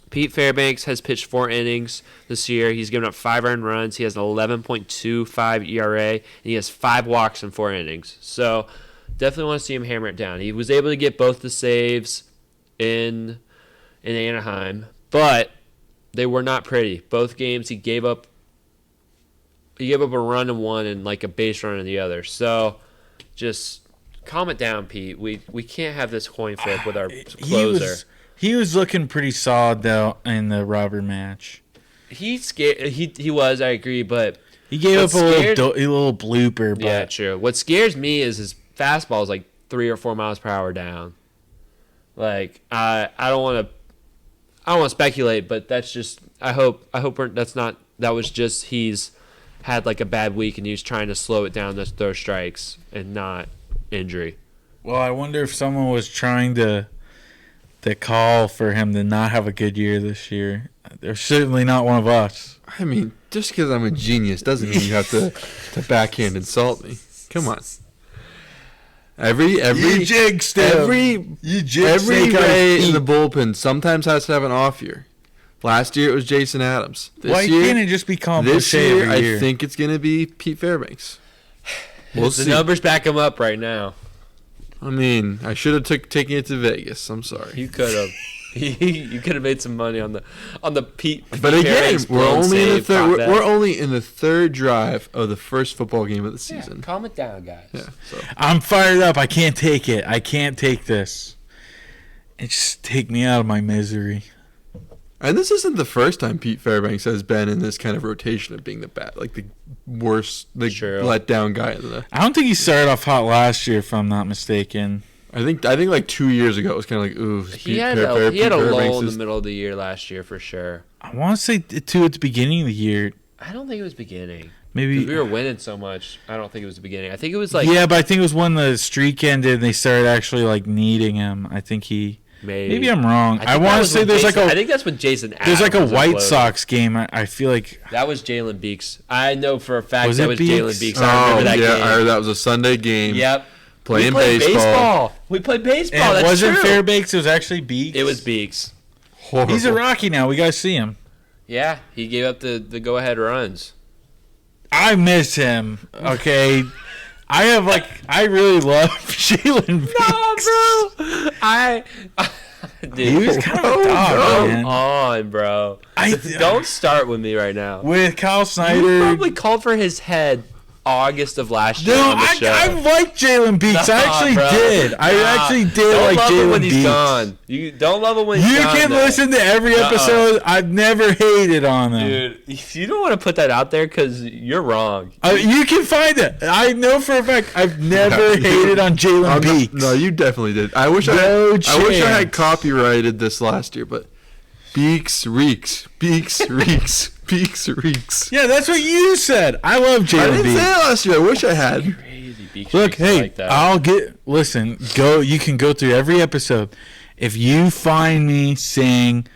Pete Fairbanks has pitched 4 innings this year. He's given up 5 earned runs. He has an 11.25 ERA, and he has 5 walks in 4 innings. So definitely want to see him hammer it down. He was able to get both the saves in Anaheim, but they were not pretty. Both games he gave up a run in one and like a base run in the other. So just calm it down, Pete. We can't have this coin flip with our closer. He was looking pretty solid though in the rubber match. He was, I agree, but he gave up a little blooper. But yeah, true. What scares me is his fastball is like 3 or 4 miles per hour down. Like I don't want to speculate, but that's just I hope that was just he's had like a bad week and he was trying to slow it down to throw strikes and not injury. Well, I wonder if someone was trying to call for him to not have a good year this year. They're certainly not one of us. I mean, just because I'm a genius doesn't mean you have to backhand insult me. Come on. Every Ray in the bullpen sometimes has to have an off year. Last year it was Jason Adams. Why can't it just become this year? Every year? I think it's going to be Pete Fairbanks. We'll see. The numbers back him up right now. I mean, I should have taken it to Vegas. I'm sorry. You could have. You could have made some money on the Pete. But again, we're only in the third drive of the first football game of the season. Yeah, calm it down, guys. Yeah, so. I'm fired up. I can't take it. I can't take this. It just take me out of my misery. And this isn't the first time Pete Fairbanks has been in this kind of rotation of being the worst, let down guy. I don't think he started off hot last year, if I'm not mistaken. I think like 2 years ago it was kind of like, ooh. He had a lull in the middle of the year last year for sure. I want to say too at the beginning of the year. I don't think it was beginning. Maybe we were winning so much. I don't think it was the beginning. I think it was like but I think it was when the streak ended and they started actually like needing him. I think he. Maybe I'm wrong. I want to say there's I think that's when Jason Adams there's like a White Sox game. I feel like that was Jalen Beeks. I know for a fact that was Jalen Beeks. I remember that game. That was a Sunday game. Yep. Playing baseball. We played baseball. And that's wasn't true. Fairbanks. It was actually Beeks. It was Beeks. Horrible. He's a Rocky now. We got to see him. Yeah, he gave up the go-ahead runs. I miss him. Okay. I really love Jalen Beeks. No, bro. Dude, he was kind of a dog, man. Come on, bro. Don't start with me right now. With Kyle Snyder. You probably called for his head August of last year on the show. I like Jalen Beeks. I actually did. I actually did like Jalen Beeks. He's gone. You don't love him when he's gone. You can listen to every episode. I've never hated on him. Dude, you don't want to put that out there because you're wrong. You can find it. I know for a fact I've never hated on Jalen Beeks. No, you definitely did. I wish I had copyrighted this last year, but Beeks reeks. Beeks reeks. Beeks reeks. Yeah, that's what you said. I love Jalen Beeks. I didn't say it last year. I wish I had. Crazy Beeks. Look, hey, like that. You can go through every episode. If you find me saying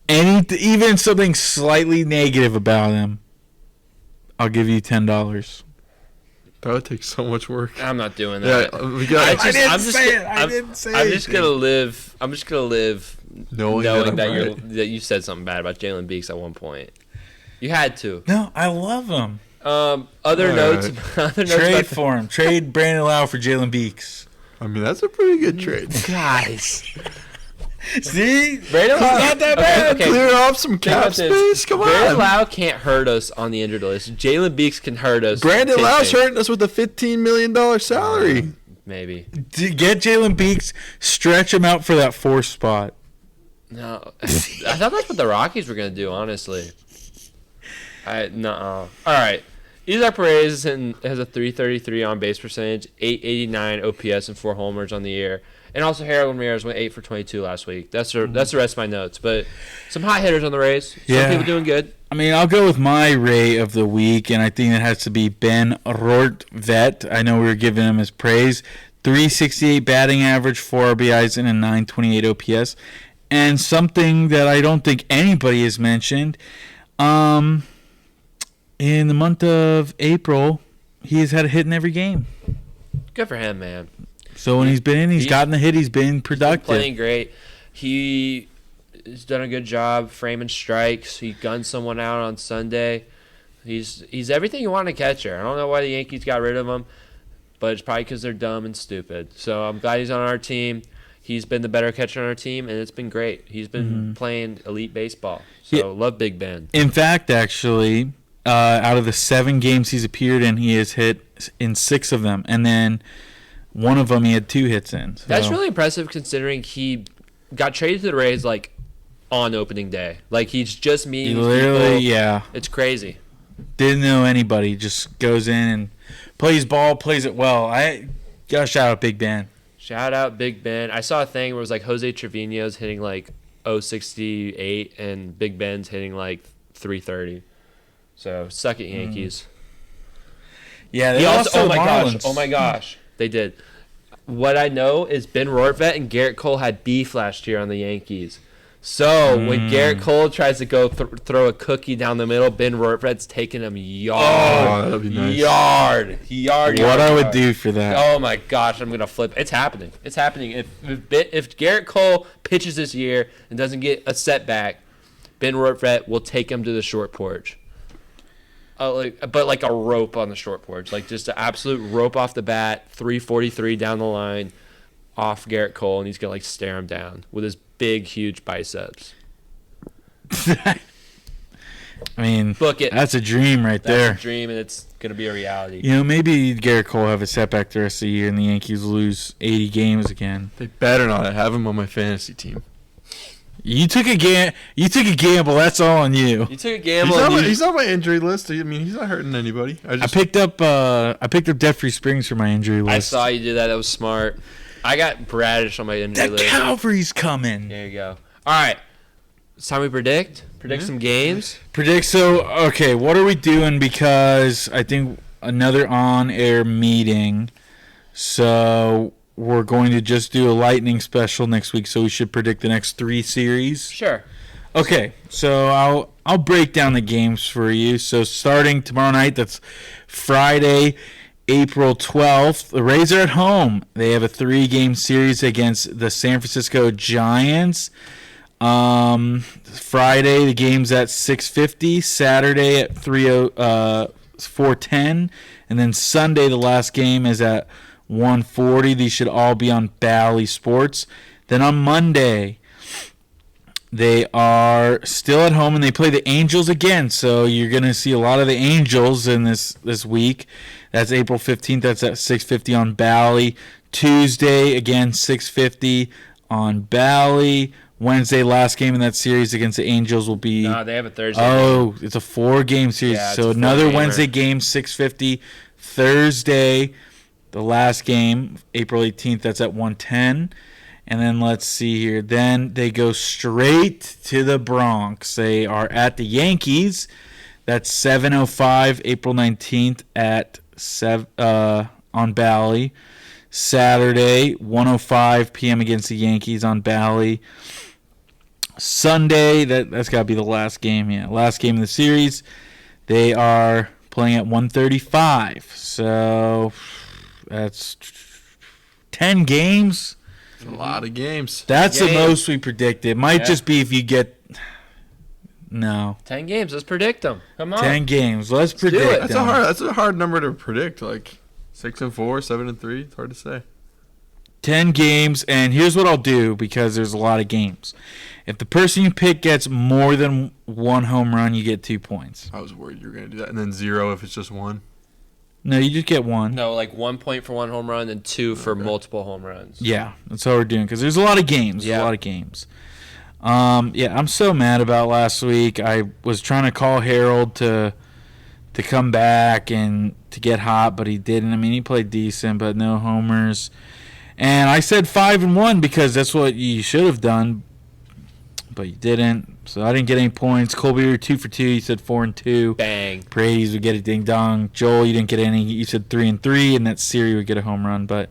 even something slightly negative about him, I'll give you $10. That would take so much work. I'm not doing that. Yeah, I didn't say it. I'm just gonna live knowing that you said something bad about Jalen Beeks at one point. You had to. No, I love him. Other notes. Trade for him. Trade Brandon Lau for Jalen Beeks. I mean, that's a pretty good trade. Guys. See? Brandon Lau not that bad. Okay. Clear off some cap space. Come on. Brandon Lau can't hurt us on the injured list. Jalen Beeks can hurt us. Brandon Lau's hurting us with a $15 million salary. Maybe. Get Jalen Beeks, stretch him out for that 4th spot. No. I thought that's what the Rockies were going to do, honestly. All right. Isaac Perez has a 333 on base percentage, 889 OPS, and 4 homers on the year. And also Harold Ramirez went 8 for 22 last week. That's the rest of my notes. But some hot hitters on the Rays. Some people doing good. I mean, I'll go with my Ray of the week, and I think it has to be Ben Rortvedt. I know we were giving him his praise. 368 batting average, 4 RBIs, and a 928 OPS. And something that I don't think anybody has mentioned, in the month of April, he has had a hit in every game. Good for him, man. So when he's been in, he's gotten the hit. He's been productive. He's playing great. He's done a good job framing strikes. He gunned someone out on Sunday. He's everything you want in a catcher. I don't know why the Yankees got rid of him, but it's probably because they're dumb and stupid. So I'm glad he's on our team. He's been the better catcher on our team, and it's been great. He's been playing elite baseball. So love Big Ben. In fact, actually, out of the 7 games he's appeared in, he has hit in 6 of them. And then one of them he had 2 hits in. So. That's really impressive considering he got traded to the Rays like on opening day. Like he's just meeting literally, people. Yeah. It's crazy. Didn't know anybody. Just goes in and plays ball, plays it well. I gotta shout out Big Ben. Shout out Big Ben. I saw a thing where it was like Jose Trevino's hitting like 068 and Big Ben's hitting like 330. So suck it, Yankees. Yeah, they also oh my gosh. They did. What I know is Ben Rortvedt and Garrett Cole had beef last year on the Yankees. So when Garrett Cole tries to go throw a cookie down the middle, Ben Rortvedt's taking him that'd be nice. Yard. What I would do for that. Oh my gosh, I'm gonna flip. It's happening. If Garrett Cole pitches this year and doesn't get a setback, Ben Rortvedt will take him to the short porch. Like a rope on the short porch, like just an absolute rope off the bat, 343 down the line, off Garrett Cole, and he's gonna like stare him down with his big, huge biceps. I mean, book it. That's a dream right there. That's a dream, and it's gonna be a reality. You know, maybe Garrett Cole have a setback the rest of the year, and the Yankees lose 80 games again. They better not. I have him on my fantasy team. You took a gamble. That's all on you. You took a gamble. He's on my injury list. I mean, he's not hurting anybody. I picked up Jeffrey Springs for my injury list. I saw you do that. That was smart. I got Bradish on my injury list. The Calvary's coming. There you go. All right. It's time we predict some games. So, okay, what are we doing? Because I think another on-air meeting. So we're going to just do a lightning special next week. So we should predict the next 3 series. Sure. Okay, so I'll break down the games for you. So starting tomorrow night, that's Friday, April 12th. The Rays are at home. They have a 3-game series against the San Francisco Giants. Friday, the game's at 6:50. Saturday at 4:10. And then Sunday, the last game is at 1:40. These should all be on Bally Sports. Then on Monday, they are still at home and they play the Angels again. So you're going to see a lot of the Angels in this week. That's April 15th. That's at 6:50 on Bally. Tuesday, again, 6:50 on Bally. Wednesday, last game in that series against the Angels will be... No, they have a Thursday game. It's a 4-game series. Yeah, so another Wednesday game, 6:50. Thursday, the last game, April 18th, that's at 1:10. And then let's see here. Then they go straight to the Bronx. They are at the Yankees. That's 7:05, April 19th at on Bally. Saturday, 1:05 p.m. against the Yankees on Bally. Sunday, that's got to be the last game. Yeah, last game of the series. They are playing at 1:35. So that's 10 games. That's a lot of games. That's the most we predicted. Might just be if you get... No. 10 games. Let's predict them. Come on. 10 games. Let's predict them. That's a hard number to predict. Like 6-4, 7-3. It's hard to say. 10 games, and here's what I'll do because there's a lot of games. If the person you pick gets more than 1 home run, you get 2 points. I was worried you were going to do that. And then 0 if it's just 1. No, you just get 1. No, like 1 point for 1 home run and 2 for multiple home runs. Yeah, that's how we're doing because there's a lot of games. Yeah. A lot of games. I'm so mad about last week. I was trying to call Harold to to come back and to get hot, but he didn't. I mean, he played decent, but no homers. And I said 5-1 because that's what you should have done, but you didn't. So I didn't get any points. Colby, you were 2 for 2. You said 4-2. Bang. Praise would get a ding dong. Joel, you didn't get any. You said 3-3, and that Siri would get a home run, but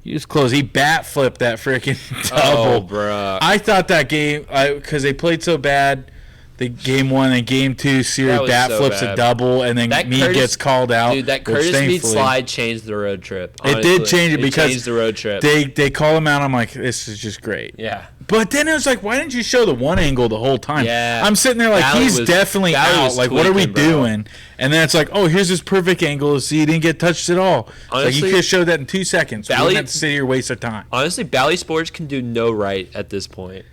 he was close. He bat flipped that freaking double. Oh, bruh. I thought that game, because they played so bad. The game 1 and game 2, Siri bat flips a double, and then Meade gets called out. Dude, that Curtis Meade slide changed the road trip. Honestly. It did change it because changed the road trip. They call him out. I'm like, this is just great. Yeah. But then it was like, why didn't you show the one angle the whole time? Yeah. I'm sitting there like, he's definitely out. Like, what are we doing? And then it's like, oh, here's this perfect angle. See, he didn't get touched at all. Honestly, like, you could have showed that in 2 seconds. We didn't have to sit here and waste our time. Honestly, Bally Sports can do no right at this point.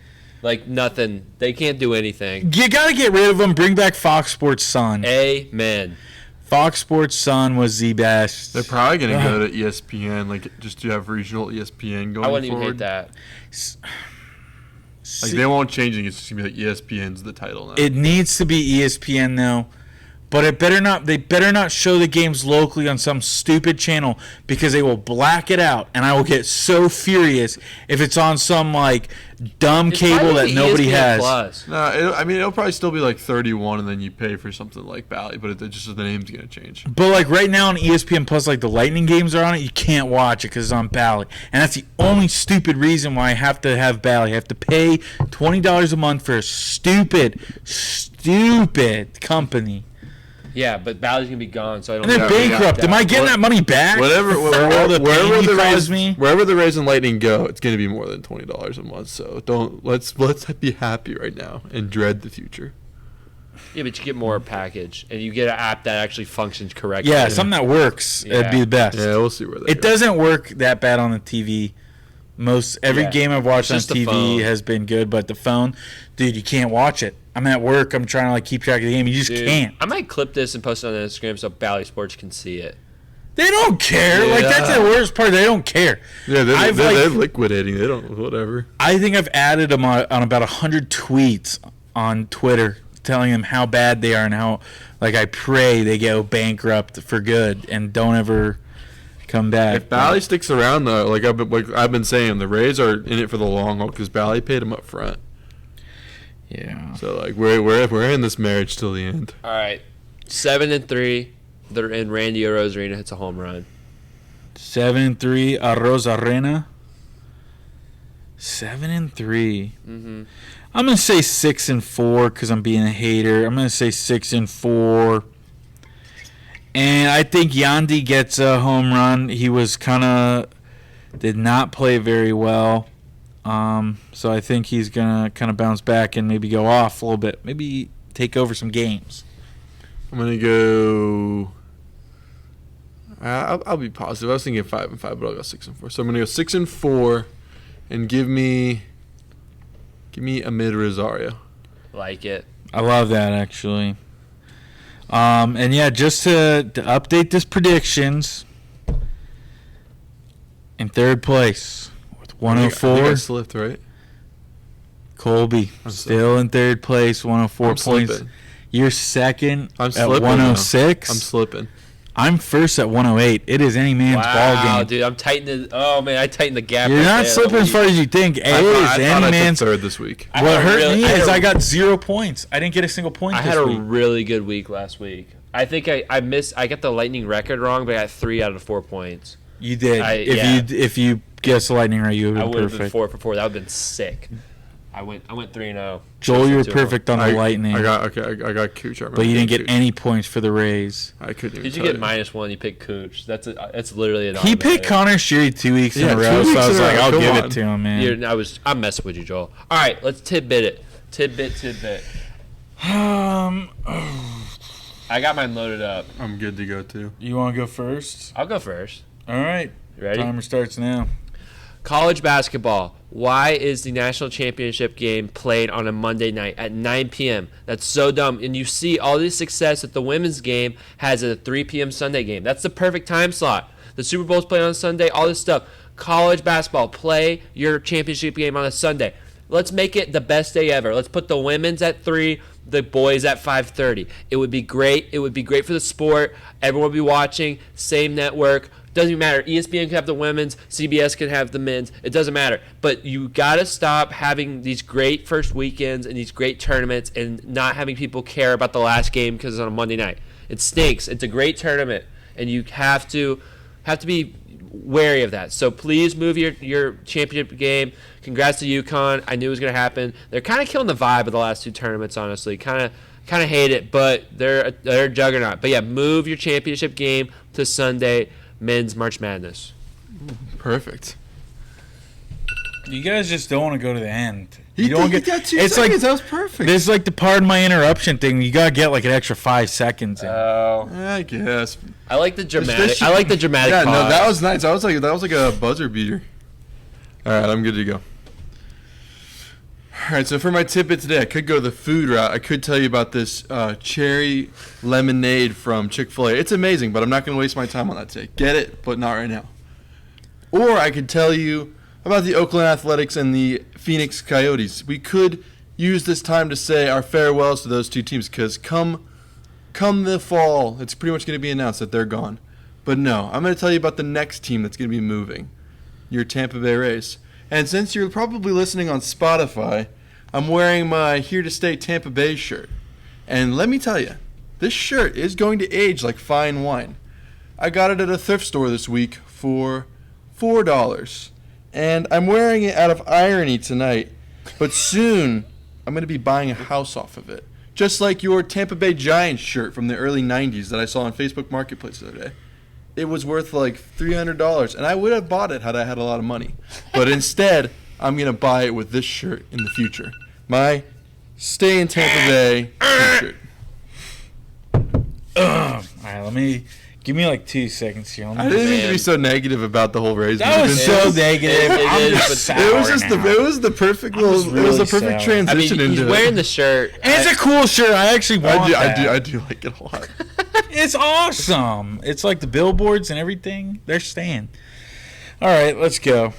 Like, nothing. They can't do anything. You got to get rid of them. Bring back Fox Sports Sun. Amen. Fox Sports Sun was the best. They're probably going to go to ESPN, like, just to have regional ESPN going forward. I wouldn't even hate that. Like, they won't change it. It's just going to be like ESPN's the title now. It needs to be ESPN, though. But it better not. They better not show the games locally on some stupid channel because they will black it out, and I will get so furious if it's on some like dumb cable that nobody has. No, it'll probably still be like 31, and then you pay for something like Bally, but the name's gonna change. But like right now on ESPN Plus, like the Lightning games are on it, you can't watch it because it's on Bally, and that's the only stupid reason why I have to have Bally. I have to pay $20 a month for a stupid company. Yeah, but Bally's gonna be gone, so I don't. And they're bankrupt. Am I getting that money back? Wherever the Rays and Lightning go, it's gonna be more than $20 a month. So let's be happy right now and dread the future. Yeah, but you get more package, and you get an app that actually functions correctly. Yeah, something that works. Yeah. It'd be the best. Yeah, we'll see where that It doesn't work that bad on the TV. Every game I've watched on TV has been good, but the phone, dude, you can't watch it. I'm at work. I'm trying to like keep track of the game. You just can't. I might clip this and post it on Instagram so Bally Sports can see it. They don't care. Yeah. Like that's the worst part. They don't care. Yeah, they're liquidating. They don't. Whatever. I think I've added them on about 100 tweets on Twitter, telling them how bad they are and how, like, I pray they go bankrupt for good and don't ever come back. If Bally sticks around though, like I've been saying, the Rays are in it for the long haul because Bally paid them up front. Yeah. So like we're in this marriage till the end. All right, 7-3. They're in Randy Arozarena hits a home run. 7-3 Arozarena. 7-3. Mm-hmm. I'm gonna say 6-4 because I'm being a hater. I'm gonna say 6-4. And I think Yandy gets a home run. He was did not play very well. So I think he's going to kind of bounce back and maybe go off a little bit. Maybe take over some games. I'm going to go... I'll be positive. I was thinking 5-5, but I'll go 6-4. So I'm going to go 6-4 and give me Amid Rosario. Like it. I love that, actually. And yeah, just to update this predictions, in third place with 104. I think I slipped, right? Colby still in third place, 104 points. Slipping. You're second at 106. I'm slipping. I'm first at 108. It is any man's ball game. Wow, dude, I'm tightening. Oh man, I tightened the gap. You're not slipping as far as you think. It is any man's third this week. What hurt me is I got 0 points. I didn't get a single point. I had a really good week last week. I think I missed. I got the Lightning record wrong, but I got 3 out of 4 points. You did. If you guessed the Lightning right, you would have been perfect. I would have been 4 for 4. That would have been sick. I went 3-0. Joel, you were perfect on the Lightning. I got Cooch. But you didn't get any points for the Rays. I couldn't. Did you get -1? You picked Cooch. That's literally an. He picked Connor Sheary 2 weeks in a row, so I was like, I'll give it to him, man. I'm messing with you, Joel. All right, let's tidbit it. Tidbit. I got mine loaded up. I'm good to go too. You want to go first? I'll go first. All right. You ready? Timer starts now. College basketball. Why is the national championship game played on a Monday night at 9 p.m.? That's so dumb. And you see all this success that the women's game has a 3 p.m. Sunday game. That's the perfect time slot. The Super Bowl's played on Sunday, all this stuff. College basketball, play your championship game on a Sunday. Let's make it the best day ever. Let's put the women's at 3, the boys at 5:30. It would be great. It would be great for the sport. Everyone would be watching. Same network. Doesn't even matter. ESPN can have the women's. CBS can have the men's. It doesn't matter. But you got to stop having these great first weekends and these great tournaments and not having people care about the last game because it's on a Monday night. It stinks. It's a great tournament, and you have to be wary of that. So please move your championship game. Congrats to UConn. I knew it was going to happen. They're kind of killing the vibe of the last 2 tournaments, honestly. Kind of hate it, but they're a juggernaut. But yeah, move your championship game to Sunday, men's March Madness. Perfect. You guys just don't want to go to the end. You don't get that 2 seconds. Like, that was perfect. There's like the pardon my interruption thing. You gotta get like an extra 5 seconds. I guess. I like the dramatic. I like the dramatic. Yeah, pause. no, that was nice. That was like a buzzer beater. All right, I'm good to go. All right, so for my tidbit today, I could go the food route. I could tell you about this cherry lemonade from Chick-fil-A. It's amazing, but I'm not going to waste my time on that today. Get it, but not right now. Or I could tell you about the Oakland Athletics and the Phoenix Coyotes. We could use this time to say our farewells to those 2 teams because come the fall, it's pretty much going to be announced that they're gone. But no, I'm going to tell you about the next team that's going to be moving, your Tampa Bay Rays. And since you're probably listening on Spotify, I'm wearing my Here to Stay Tampa Bay shirt. And let me tell you, this shirt is going to age like fine wine. I got it at a thrift store this week for $4. And I'm wearing it out of irony tonight, but soon I'm going to be buying a house off of it. Just like your Tampa Bay Giants shirt from the early 90s that I saw on Facebook Marketplace the other day. It was worth like $300, and I would have bought it had I had a lot of money. But instead, I'm going to buy it with this shirt in the future. My Stay in Tampa Bay t-shirt. All right, give me like 2 seconds here. I didn't mean to be so negative about the whole Rays. That was so negative. It was the perfect transition I mean, into he's wearing the shirt. And it's a cool shirt. I actually want that. I do like it a lot. It's awesome. It's like the billboards and everything. They're staying. All right, let's go.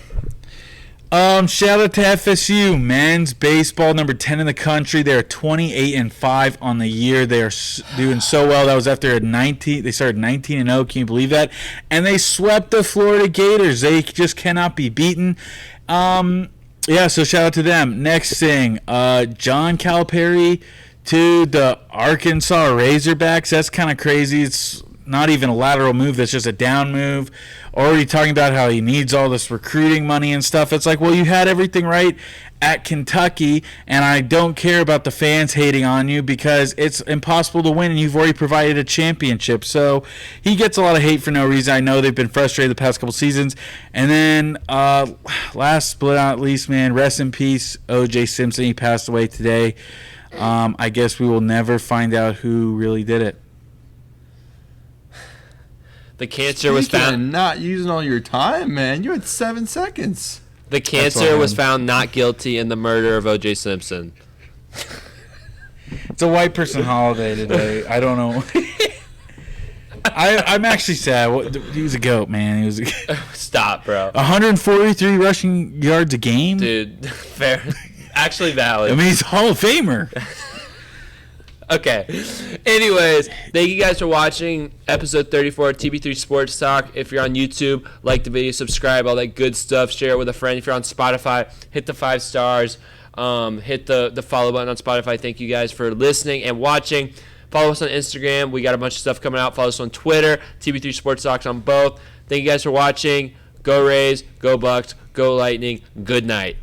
Shout out to FSU men's baseball, number 10 in the country. They're 28-5 on the year. They are doing so well. That was after they started 19-0. Can you believe that? And they swept the Florida Gators. They just cannot be beaten. Yeah, so shout out to them. Next thing, John Calipari to the Arkansas Razorbacks. That's kind of crazy. It's not even a lateral move. That's just a down move. Already talking about how he needs all this recruiting money and stuff. It's like, well, you had everything right at Kentucky, and I don't care about the fans hating on you because it's impossible to win, and you've already provided a championship. So he gets a lot of hate for no reason. I know they've been frustrated the past couple seasons. And then last but not least, man, rest in peace, O.J. Simpson. He passed away today. I guess we will never find out who really did it. The cancer was found. Not using all your time, man. You had 7 seconds. The cancer was found not guilty in the murder of O.J. Simpson. It's a white person holiday today. I don't know. I'm actually sad. He was a goat, man. He was. Stop, bro. 143 rushing yards a game, dude. Fair. Actually valid. I mean, he's a Hall of Famer. Okay. Anyways, thank you guys for watching episode 34 of TB3 Sports Talk. If you're on YouTube, like the video, subscribe, all that good stuff. Share it with a friend. If you're on Spotify, hit the 5 stars. Hit the follow button on Spotify. Thank you guys for listening and watching. Follow us on Instagram. We got a bunch of stuff coming out. Follow us on Twitter. TB3 Sports Talk on both. Thank you guys for watching. Go Rays. Go Bucks. Go Lightning. Good night.